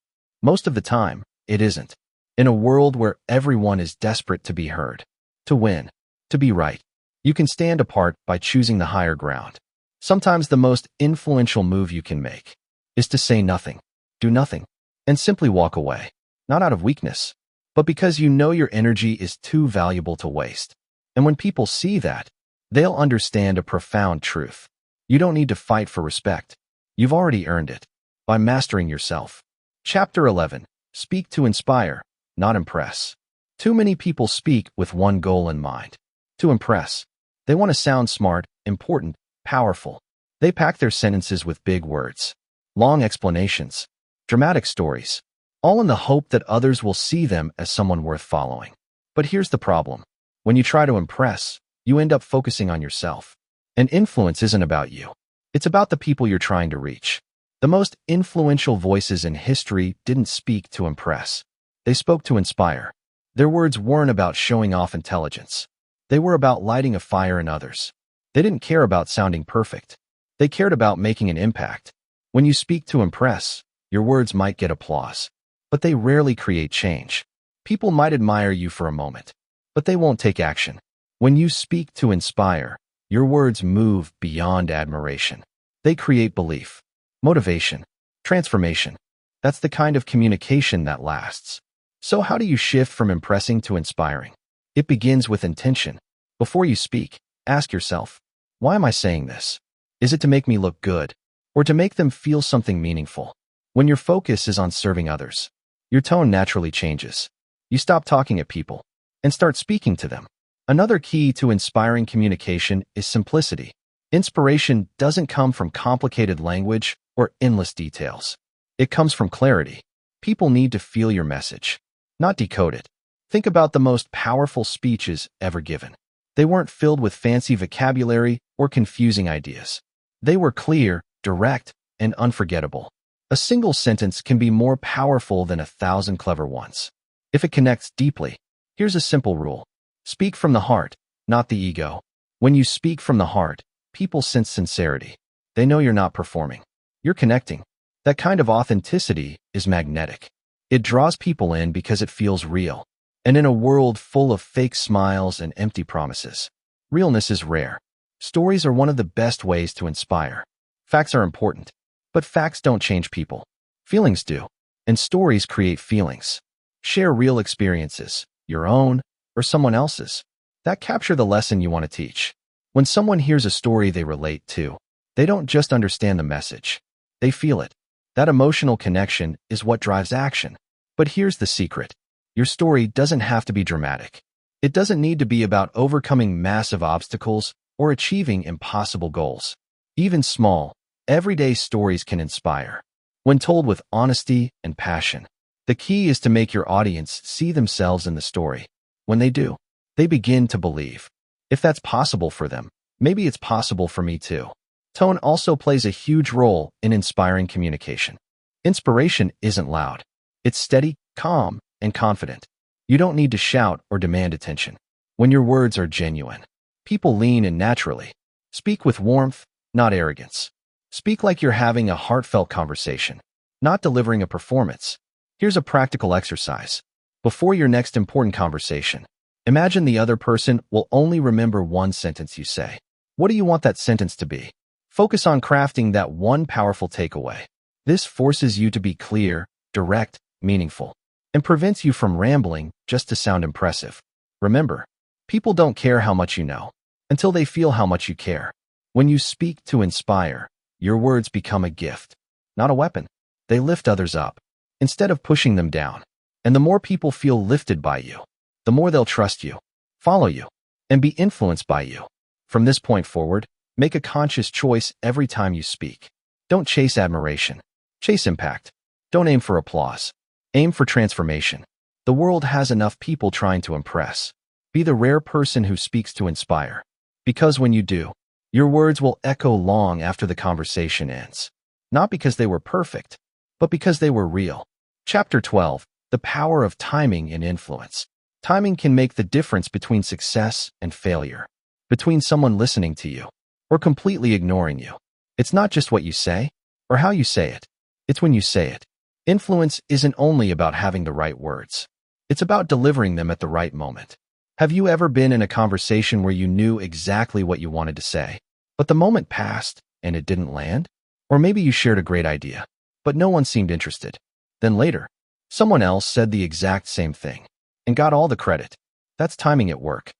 Speaker 1: Most of the time, it isn't. In a world where everyone is desperate to be heard, to win, to be right, you can stand apart by choosing the higher ground. Sometimes the most influential move you can make is to say nothing, do nothing, and simply walk away. Not out of weakness, but because you know your energy is too valuable to waste. And when people see that, they'll understand a profound truth. You don't need to fight for respect. You've already earned it by mastering yourself. Chapter 11. Speak to inspire, not impress. Too many people speak with one goal in mind: to impress. They want to sound smart, important, powerful. They pack their sentences with big words, long explanations, dramatic stories, all in the hope that others will see them as someone worth following. But here's the problem. When you try to impress, you end up focusing on yourself. And influence isn't about you. It's about the people you're trying to reach. The most influential voices in history didn't speak to impress. They spoke to inspire. Their words weren't about showing off intelligence. They were about lighting a fire in others. They didn't care about sounding perfect. They cared about making an impact. When you speak to impress, your words might get applause, but they rarely create change. People might admire you for a moment, but they won't take action. When you speak to inspire, your words move beyond admiration. They create belief, motivation, transformation. That's the kind of communication that lasts. So how do you shift from impressing to inspiring? It begins with intention. Before you speak, ask yourself, why am I saying this? Is it to make me look good, or to make them feel something meaningful? When your focus is on serving others, your tone naturally changes. You stop talking at people and start speaking to them. Another key to inspiring communication is simplicity. Inspiration doesn't come from complicated language or endless details. It comes from clarity. People need to feel your message, not decode it. Think about the most powerful speeches ever given. They weren't filled with fancy vocabulary or confusing ideas. They were clear, direct, and unforgettable. A single sentence can be more powerful than 1,000 clever ones. If it connects deeply, here's a simple rule. Speak from the heart, not the ego. When you speak from the heart, people sense sincerity. They know you're not performing. You're connecting. That kind of authenticity is magnetic. It draws people in because it feels real. And in a world full of fake smiles and empty promises, realness is rare. Stories are one of the best ways to inspire. Facts are important, but facts don't change people. Feelings do, and stories create feelings. Share real experiences, your own or someone else's, that capture the lesson you want to teach. When someone hears a story they relate to, they don't just understand the message, they feel it. That emotional connection is what drives action. But here's the secret. Your story doesn't have to be dramatic. It doesn't need to be about overcoming massive obstacles or achieving impossible goals. Even small, everyday stories can inspire when told with honesty and passion. The key is to make your audience see themselves in the story. When they do, they begin to believe. If that's possible for them, maybe it's possible for me too. Tone also plays a huge role in inspiring communication. Inspiration isn't loud. It's steady, calm, and confident. You don't need to shout or demand attention. When your words are genuine, people lean in naturally. Speak with warmth, not arrogance. Speak like you're having a heartfelt conversation, not delivering a performance. Here's a practical exercise. Before your next important conversation, imagine the other person will only remember one sentence you say. What do you want that sentence to be? Focus on crafting that one powerful takeaway. This forces you to be clear, direct, meaningful, and prevents you from rambling just to sound impressive. Remember, people don't care how much you know until they feel how much you care. When you speak to inspire, your words become a gift, not a weapon. They lift others up instead of pushing them down. And the more people feel lifted by you, the more they'll trust you, follow you, and be influenced by you. From this point forward, Make a conscious choice every time you speak. Don't chase admiration. Chase impact. Don't aim for applause. Aim for transformation. The world has enough people trying to impress. Be the rare person who speaks to inspire. Because when you do, your words will echo long after the conversation ends. Not because they were perfect, but because they were real. Chapter 12. The power of timing and influence. Timing can make the difference between success and failure, between someone listening to you or completely ignoring you. It's not just what you say or how you say it. It's when you say it. Influence isn't only about having the right words. It's about delivering them at the right moment. Have you ever been in a conversation where you knew exactly what you wanted to say, but the moment passed and it didn't land? Or maybe you shared a great idea, but no one seemed interested. Then later, someone else said the exact same thing and got all the credit. That's timing at work.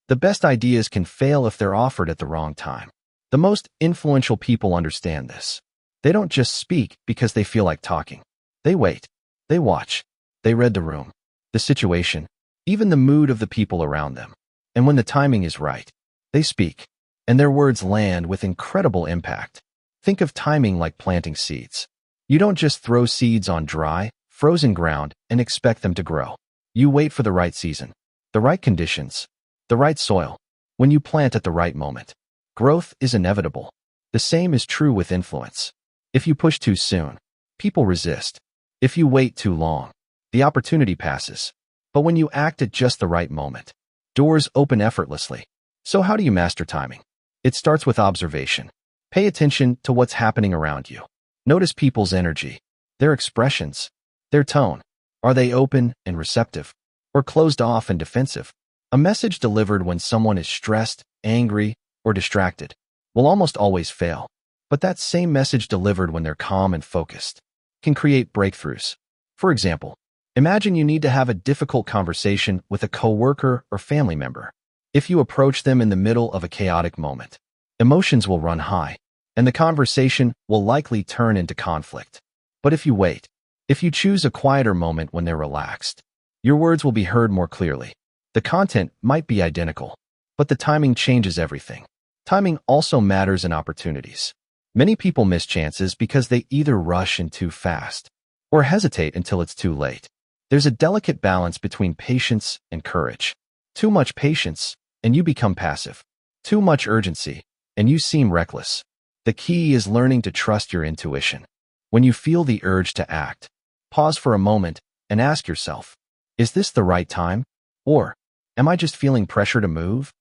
Speaker 1: The best ideas can fail if they're offered at the wrong time. The most influential people understand this. They don't just speak because they feel like talking. They wait. They watch. They read the room, the situation, even the mood of the people around them. And when the timing is right, they speak, and their words land with incredible impact. Think of timing like planting seeds. You don't just throw seeds on dry, frozen ground and expect them to grow. You wait for the right season, the right conditions, the right soil. When you plant at the right moment, growth is inevitable. The same is true with influence. If you push too soon, people resist. If you wait too long, the opportunity passes. But when you act at just the right moment, doors open effortlessly. So how do you master timing? It starts with observation. Pay attention to what's happening around you. Notice people's energy, their expressions, their tone. Are they open and receptive, or closed off and defensive? A message delivered when someone is stressed, angry, or distracted will almost always fail. But that same message delivered when they're calm and focused can create breakthroughs. For example, imagine you need to have a difficult conversation with a coworker or family member. If you approach them in the middle of a chaotic moment, emotions will run high, and the conversation will likely turn into conflict. But if you wait, if you choose a quieter moment when they're relaxed, your words will be heard more clearly. The content might be identical, but the timing changes everything. Timing also matters in opportunities. Many people miss chances because they either rush in too fast or hesitate until it's too late. There's a delicate balance between patience and courage. Too much patience, and you become passive. Too much urgency, and you seem reckless. The key is learning to trust your intuition. When you feel the urge to act, pause for a moment and ask yourself, is this the right time? Or, am I just feeling pressure to move?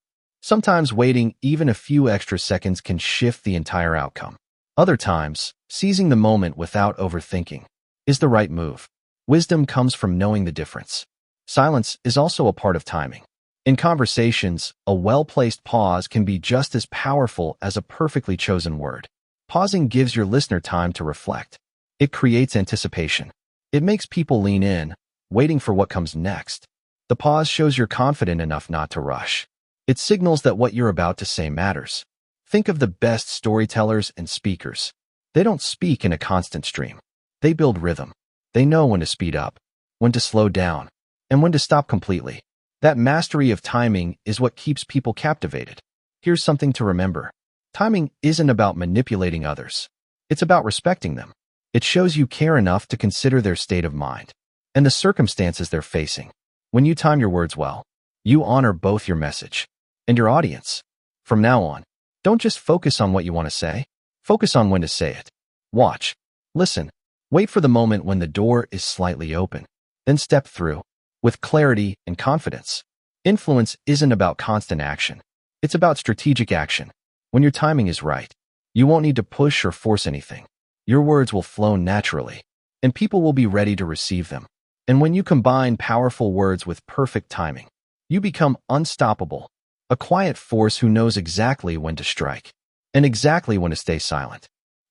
Speaker 1: Sometimes waiting even a few extra seconds can shift the entire outcome. Other times, seizing the moment without overthinking is the right move. Wisdom comes from knowing the difference. Silence is also a part of timing. In conversations, a well-placed pause can be just as powerful as a perfectly chosen word. Pausing gives your listener time to reflect. It creates anticipation. It makes people lean in, waiting for what comes next. The pause shows you're confident enough not to rush. It signals that what you're about to say matters. Think of the best storytellers and speakers. They don't speak in a constant stream. They build rhythm. They know when to speed up, when to slow down, and when to stop completely. That mastery of timing is what keeps people captivated. Here's something to remember. Timing isn't about manipulating others. It's about respecting them. It shows you care enough to consider their state of mind and the circumstances they're facing. When you time your words well, you honor both your message and your audience. From now on, don't just focus on what you want to say. Focus on when to say it. Watch. Listen. Wait for the moment when the door is slightly open. Then step through with clarity and confidence. Influence isn't about constant action. It's about strategic action. When your timing is right, you won't need to push or force anything. Your words will flow naturally, and people will be ready to receive them. And when you combine powerful words with perfect timing, you become unstoppable. A quiet force who knows exactly when to strike and exactly when to stay silent.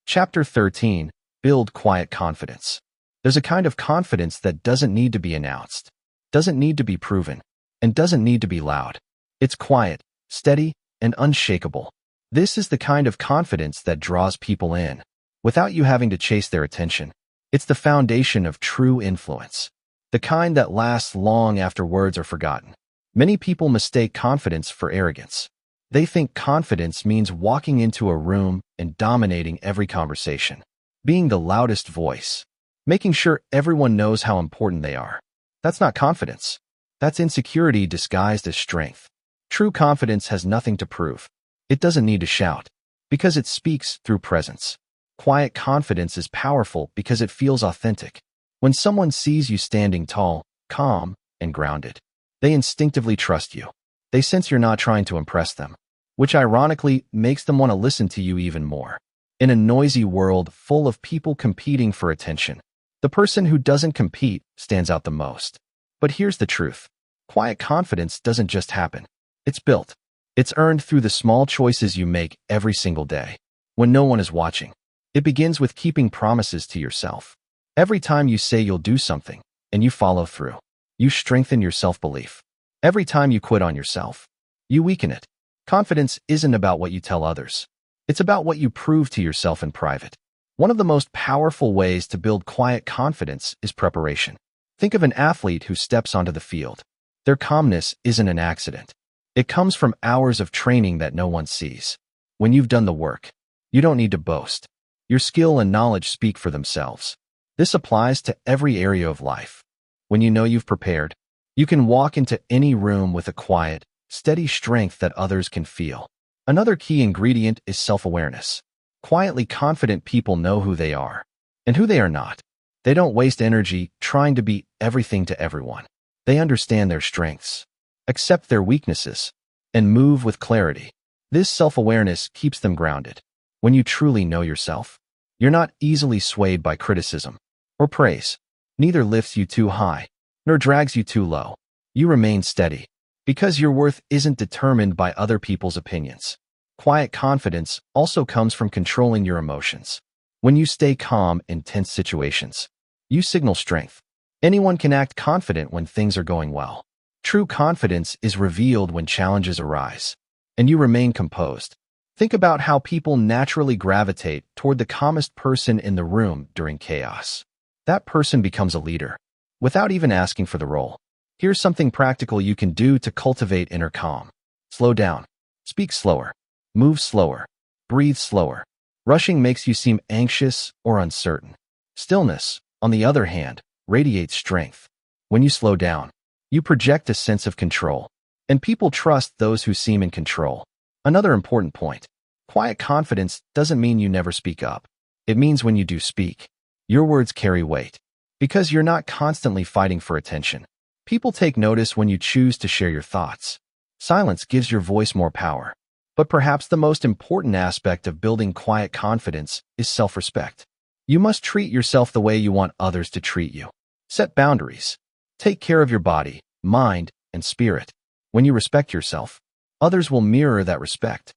Speaker 1: Chapter 13. Build quiet confidence. There's a kind of confidence that doesn't need to be announced, doesn't need to be proven, and doesn't need to be loud. It's quiet, steady, and unshakable. This is the kind of confidence that draws people in, without you having to chase their attention. It's the foundation of true influence, the kind that lasts long after words are forgotten. Many people mistake confidence for arrogance. They think confidence means walking into a room and dominating every conversation, being the loudest voice, making sure everyone knows how important they are. That's not confidence. That's insecurity disguised as strength. True confidence has nothing to prove. It doesn't need to shout, because it speaks through presence. Quiet confidence is powerful because it feels authentic. When someone sees you standing tall, calm, and grounded, they instinctively trust you. They sense you're not trying to impress them, which ironically makes them want to listen to you even more. In a noisy world full of people competing for attention, the person who doesn't compete stands out the most. But here's the truth. Quiet confidence doesn't just happen. It's built. It's earned through the small choices you make every single day, when no one is watching. It begins with keeping promises to yourself. Every time you say you'll do something, and you follow through, you strengthen your self-belief. Every time you quit on yourself, you weaken it. Confidence isn't about what you tell others. It's about what you prove to yourself in private. One of the most powerful ways to build quiet confidence is preparation. Think of an athlete who steps onto the field. Their calmness isn't an accident. It comes from hours of training that no one sees. When you've done the work, you don't need to boast. Your skill and knowledge speak for themselves. This applies to every area of life. When you know you've prepared, you can walk into any room with a quiet, steady strength that others can feel. Another key ingredient is self-awareness. Quietly confident people know who they are and who they are not. They don't waste energy trying to be everything to everyone. They understand their strengths, accept their weaknesses, and move with clarity. This self-awareness keeps them grounded. When you truly know yourself, you're not easily swayed by criticism or praise. Neither lifts you too high, nor drags you too low. You remain steady, because your worth isn't determined by other people's opinions. Quiet confidence also comes from controlling your emotions. When you stay calm in tense situations, you signal strength. Anyone can act confident when things are going well. True confidence is revealed when challenges arise, and you remain composed. Think about how people naturally gravitate toward the calmest person in the room during chaos. That person becomes a leader, without even asking for the role. Here's something practical you can do to cultivate inner calm. Slow down. Speak slower. Move slower. Breathe slower. Rushing makes you seem anxious or uncertain. Stillness, on the other hand, radiates strength. When you slow down, you project a sense of control, and people trust those who seem in control. Another important point. Quiet confidence doesn't mean you never speak up. It means when you do speak, your words carry weight, because you're not constantly fighting for attention. People take notice when you choose to share your thoughts. Silence gives your voice more power. But perhaps the most important aspect of building quiet confidence is self-respect. You must treat yourself the way you want others to treat you. Set boundaries. Take care of your body, mind, and spirit. When you respect yourself, others will mirror that respect.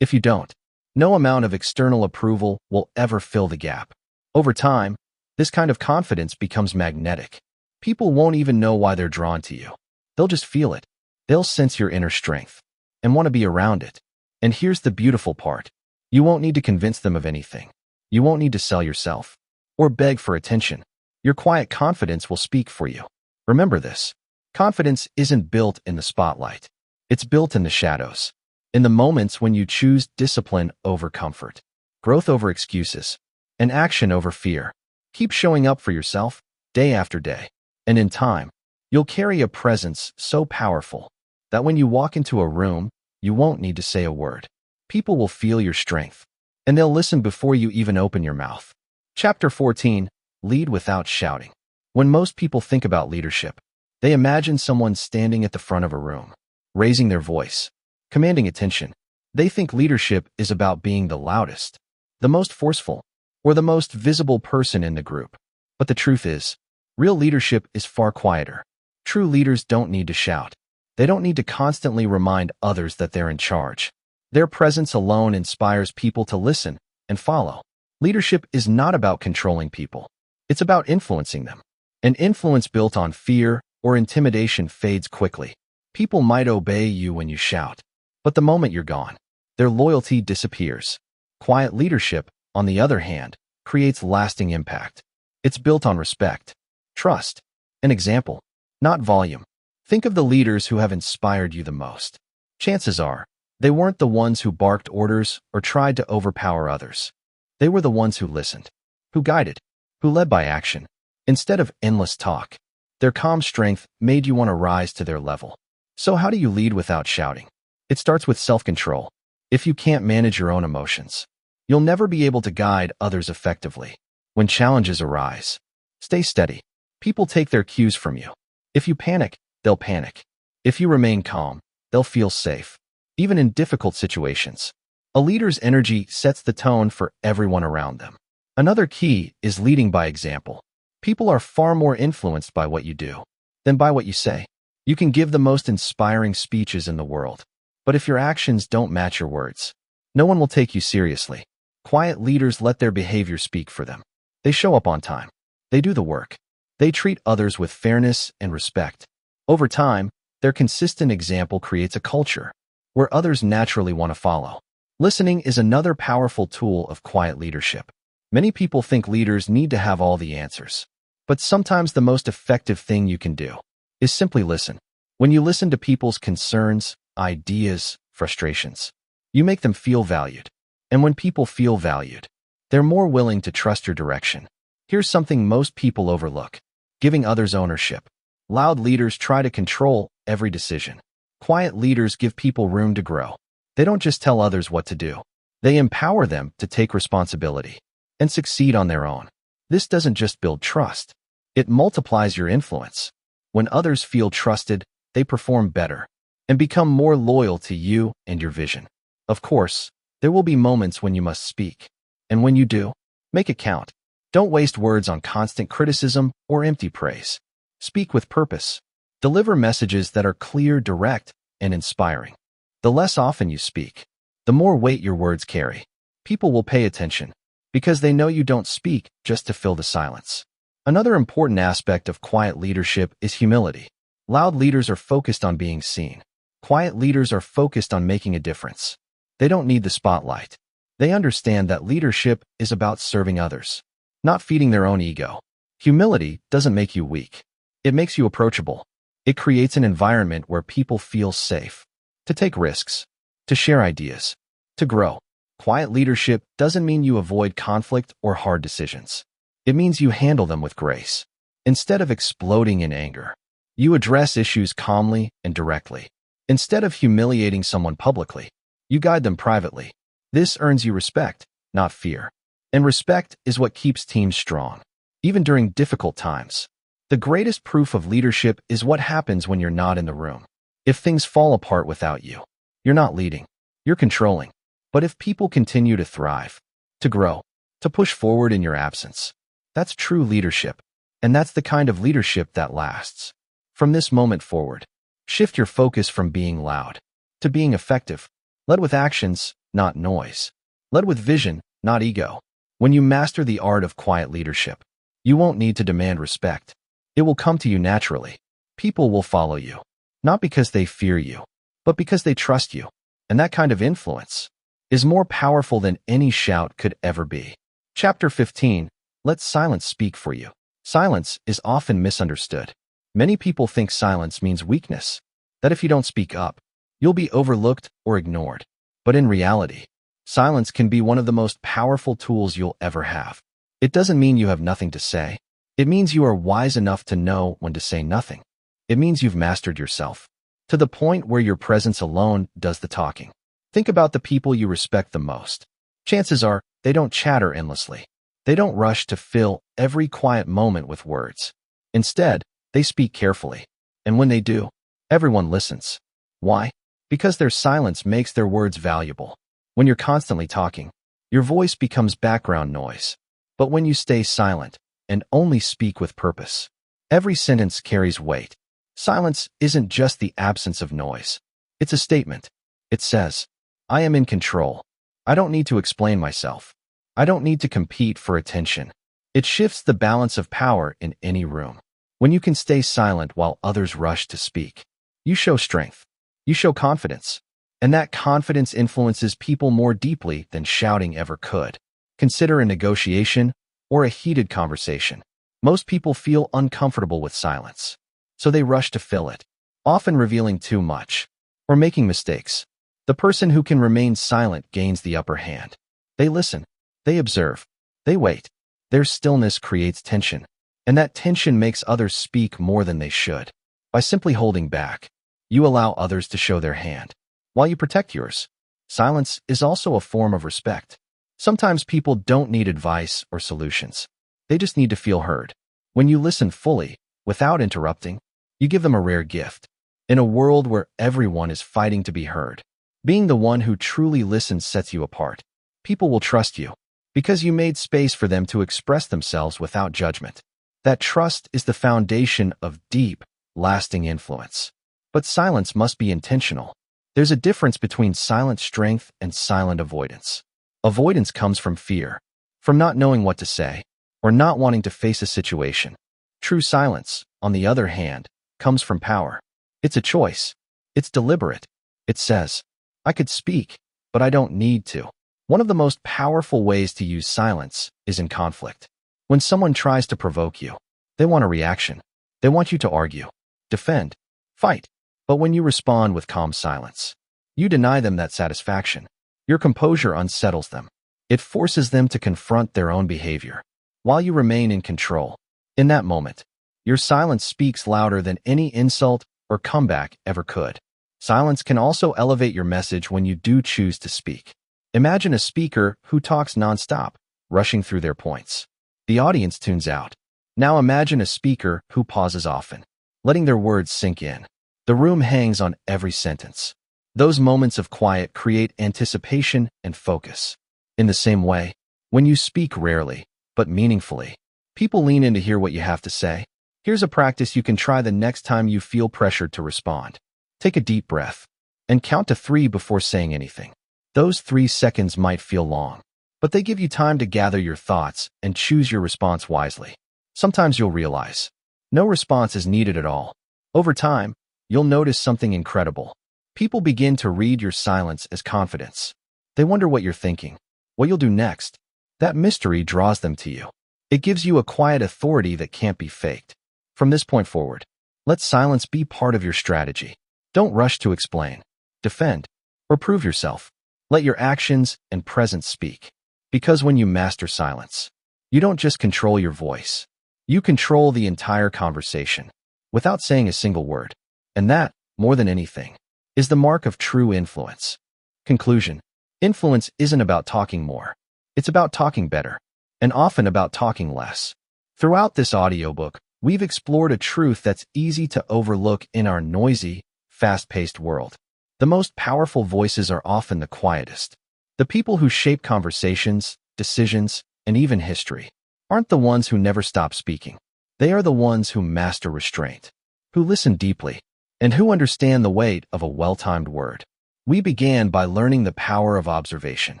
Speaker 1: If you don't, no amount of external approval will ever fill the gap. Over time, this kind of confidence becomes magnetic. People won't even know why they're drawn to you. They'll just feel it. They'll sense your inner strength and want to be around it. And here's the beautiful part. You won't need to convince them of anything. You won't need to sell yourself or beg for attention. Your quiet confidence will speak for you. Remember this. Confidence isn't built in the spotlight. It's built in the shadows. In the moments when you choose discipline over comfort, growth over excuses, and action over fear. Keep showing up for yourself day after day. And in time, you'll carry a presence so powerful that when you walk into a room, you won't need to say a word. People will feel your strength, and they'll listen before you even open your mouth. Chapter 14. Lead without shouting. When most people think about leadership, they imagine someone standing at the front of a room, raising their voice, commanding attention. They think leadership is about being the loudest, the most forceful, or the most visible person in the group. But the truth is, real leadership is far quieter. True leaders don't need to shout. They don't need to constantly remind others that they're in charge. Their presence alone inspires people to listen and follow. Leadership is not about controlling people. It's about influencing them. An influence built on fear or intimidation fades quickly. People might obey you when you shout, but the moment you're gone, their loyalty disappears. Quiet leadership, on the other hand, creates lasting impact. It's built on respect, trust, and example, not volume. Think of the leaders who have inspired you the most. Chances are, They weren't the ones who barked orders or tried to overpower others. They were the ones who listened, who guided, who led by action, instead of endless talk. Their calm strength made you want to rise to their level. So how do you lead without shouting? It starts with self-control. If you can't manage your own emotions, you'll never be able to guide others effectively. When challenges arise, stay steady. People take their cues from you. If you panic, they'll panic. If you remain calm, they'll feel safe, even in difficult situations. A leader's energy sets the tone for everyone around them. Another key is leading by example. People are far more influenced by what you do than by what you say. You can give the most inspiring speeches in the world, but if your actions don't match your words, no one will take you seriously. Quiet leaders let their behavior speak for them. They show up on time. They do the work. They treat others with fairness and respect. Over time, their consistent example creates a culture where others naturally want to follow. Listening is another powerful tool of quiet leadership. Many people think leaders need to have all the answers, but sometimes the most effective thing you can do is simply listen. When you listen to people's concerns, ideas, frustrations, you make them feel valued. And when people feel valued, they're more willing to trust your direction. Here's something most people overlook: giving others ownership. Loud leaders try to control every decision. Quiet leaders give people room to grow. They don't just tell others what to do. They empower them to take responsibility and succeed on their own. This doesn't just build trust. It multiplies your influence. When others feel trusted, they perform better and become more loyal to you and your vision. Of course, there will be moments when you must speak. And when you do, make it count. Don't waste words on constant criticism or empty praise. Speak with purpose. Deliver messages that are clear, direct, and inspiring. The less often you speak, the more weight your words carry. People will pay attention because they know you don't speak just to fill the silence. Another important aspect of quiet leadership is humility. Loud leaders are focused on being seen. Quiet leaders are focused on making a difference. They don't need the spotlight. They understand that leadership is about serving others, not feeding their own ego. Humility doesn't make you weak. It makes you approachable. It creates an environment where people feel safe to take risks, to share ideas, to grow. Quiet leadership doesn't mean you avoid conflict or hard decisions. It means you handle them with grace. Instead of exploding in anger, you address issues calmly and directly. Instead of humiliating someone publicly, you guide them privately. This earns you respect, not fear. And respect is what keeps teams strong, even during difficult times. The greatest proof of leadership is what happens when you're not in the room. If things fall apart without you, you're not leading, you're controlling. But if people continue to thrive, to grow, to push forward in your absence, that's true leadership. And that's the kind of leadership that lasts. From this moment forward, shift your focus from being loud to being effective. Lead with actions, not noise. Lead with vision, not ego. When you master the art of quiet leadership, you won't need to demand respect. It will come to you naturally. People will follow you, not because they fear you, but because they trust you. And that kind of influence is more powerful than any shout could ever be. Chapter 15. Let silence speak for you. Silence is often misunderstood. Many people think silence means weakness, that if you don't speak up, you'll be overlooked or ignored. But in reality, silence can be one of the most powerful tools you'll ever have. It doesn't mean you have nothing to say. It means you are wise enough to know when to say nothing. It means you've mastered yourself to the point where your presence alone does the talking. Think about the people you respect the most. Chances are they don't chatter endlessly. They don't rush to fill every quiet moment with words. Instead, they speak carefully. And when they do, everyone listens. Why? Because their silence makes their words valuable. When you're constantly talking, your voice becomes background noise. But when you stay silent and only speak with purpose, every sentence carries weight. Silence isn't just the absence of noise. It's a statement. It says, I am in control. I don't need to explain myself. I don't need to compete for attention. It shifts the balance of power in any room. When you can stay silent while others rush to speak, you show strength. You show confidence. And that confidence influences people more deeply than shouting ever could. Consider a negotiation or a heated conversation. Most people feel uncomfortable with silence, so they rush to fill it, often revealing too much or making mistakes. The person who can remain silent gains the upper hand. They listen, they observe, they wait. Their stillness creates tension, and that tension makes others speak more than they should. By simply holding back, you allow others to show their hand, while you protect yours. Silence is also a form of respect. Sometimes people don't need advice or solutions. They just need to feel heard. When you listen fully, without interrupting, you give them a rare gift. In a world where everyone is fighting to be heard, being the one who truly listens sets you apart. People will trust you because you made space for them to express themselves without judgment. That trust is the foundation of deep, lasting influence. But silence must be intentional. There's a difference between silent strength and silent avoidance. Avoidance comes from fear, from not knowing what to say, or not wanting to face a situation. True silence, on the other hand, comes from power. It's a choice. It's deliberate. It says, I could speak, but I don't need to. One of the most powerful ways to use silence is in conflict. When someone tries to provoke you, they want a reaction. They want you to argue, defend, fight. But when you respond with calm silence, you deny them that satisfaction. Your composure unsettles them. It forces them to confront their own behavior, while you remain in control. In that moment, your silence speaks louder than any insult or comeback ever could. Silence can also elevate your message when you do choose to speak. Imagine a speaker who talks nonstop, rushing through their points. The audience tunes out. Now imagine a speaker who pauses often, letting their words sink in. The room hangs on every sentence. Those moments of quiet create anticipation and focus. In the same way, when you speak rarely, but meaningfully, people lean in to hear what you have to say. Here's a practice you can try the next time you feel pressured to respond. Take a deep breath and count to 3 before saying anything. Those 3 seconds might feel long, but they give you time to gather your thoughts and choose your response wisely. Sometimes you'll realize no response is needed at all. Over time, you'll notice something incredible. People begin to read your silence as confidence. They wonder what you're thinking, what you'll do next. That mystery draws them to you. It gives you a quiet authority that can't be faked. From this point forward, let silence be part of your strategy. Don't rush to explain, defend, or prove yourself. Let your actions and presence speak. Because when you master silence, you don't just control your voice. You control the entire conversation without saying a single word. And that, more than anything, is the mark of true influence. Conclusion: influence isn't about talking more. It's about talking better, and often about talking less. Throughout this audiobook, we've explored a truth that's easy to overlook in our noisy, fast-paced world. The most powerful voices are often the quietest. The people who shape conversations, decisions, and even history aren't the ones who never stop speaking. They are the ones who master restraint, who listen deeply, and who understand the weight of a well-timed word. We began by learning the power of observation,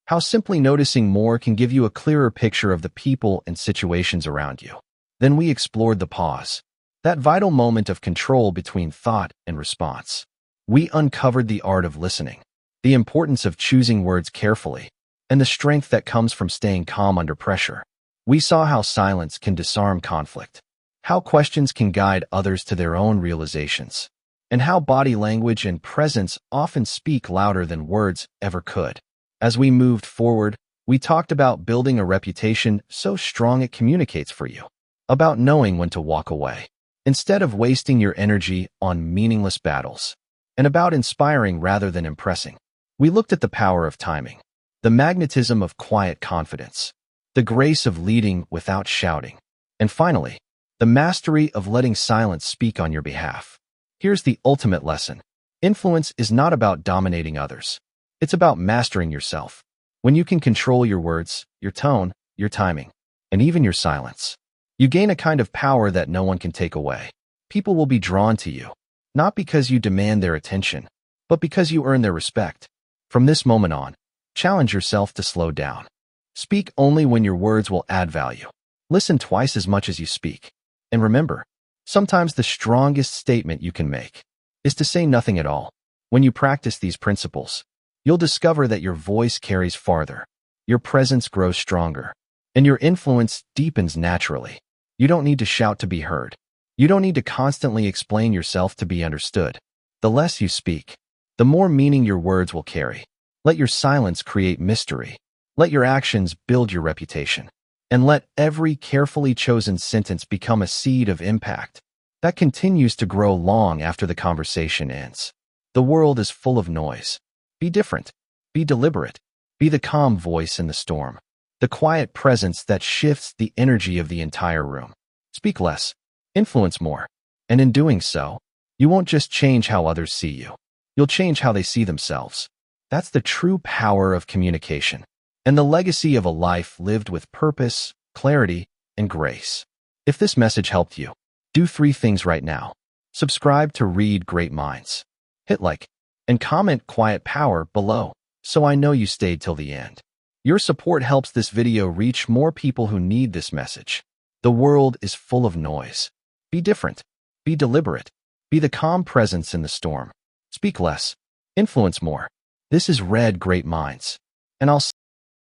Speaker 1: how simply noticing more can give you a clearer picture of the people and situations around you. Then we explored the pause, that vital moment of control between thought and response. We uncovered the art of listening, the importance of choosing words carefully, and the strength that comes from staying calm under pressure. We saw how silence can disarm conflict, how questions can guide others to their own realizations, and how body language and presence often speak louder than words ever could. As we moved forward, we talked about building a reputation so strong it communicates for you, about knowing when to walk away, instead of wasting your energy on meaningless battles, and about inspiring rather than impressing. We looked at the power of timing, the magnetism of quiet confidence, the grace of leading without shouting, and finally, the mastery of letting silence speak on your behalf. Here's the ultimate lesson. Influence is not about dominating others. It's about mastering yourself. When you can control your words, your tone, your timing, and even your silence, you gain a kind of power that no one can take away. People will be drawn to you, not because you demand their attention, but because you earn their respect. From this moment on, challenge yourself to slow down. Speak only when your words will add value. Listen twice as much as you speak. And remember, sometimes the strongest statement you can make is to say nothing at all. When you practice these principles, you'll discover that your voice carries farther, your presence grows stronger, and your influence deepens naturally. You don't need to shout to be heard. You don't need to constantly explain yourself to be understood. The less you speak, the more meaning your words will carry. Let your silence create mystery. Let your actions build your reputation. And let every carefully chosen sentence become a seed of impact that continues to grow long after the conversation ends. The world is full of noise. Be different. Be deliberate. Be the calm voice in the storm. The quiet presence that shifts the energy of the entire room. Speak less. Influence more. And in doing so, you won't just change how others see you. You'll change how they see themselves. That's the true power of communication, and the legacy of a life lived with purpose, clarity, and grace. If this message helped you, do 3 things right now. Subscribe to Read Great Minds. Hit like and comment quiet power below so I know you stayed till the end. Your support helps this video reach more people who need this message. The world is full of noise. Be different. Be deliberate. Be the calm presence in the storm. Speak less. Influence more. This is Read Great Minds, and I'll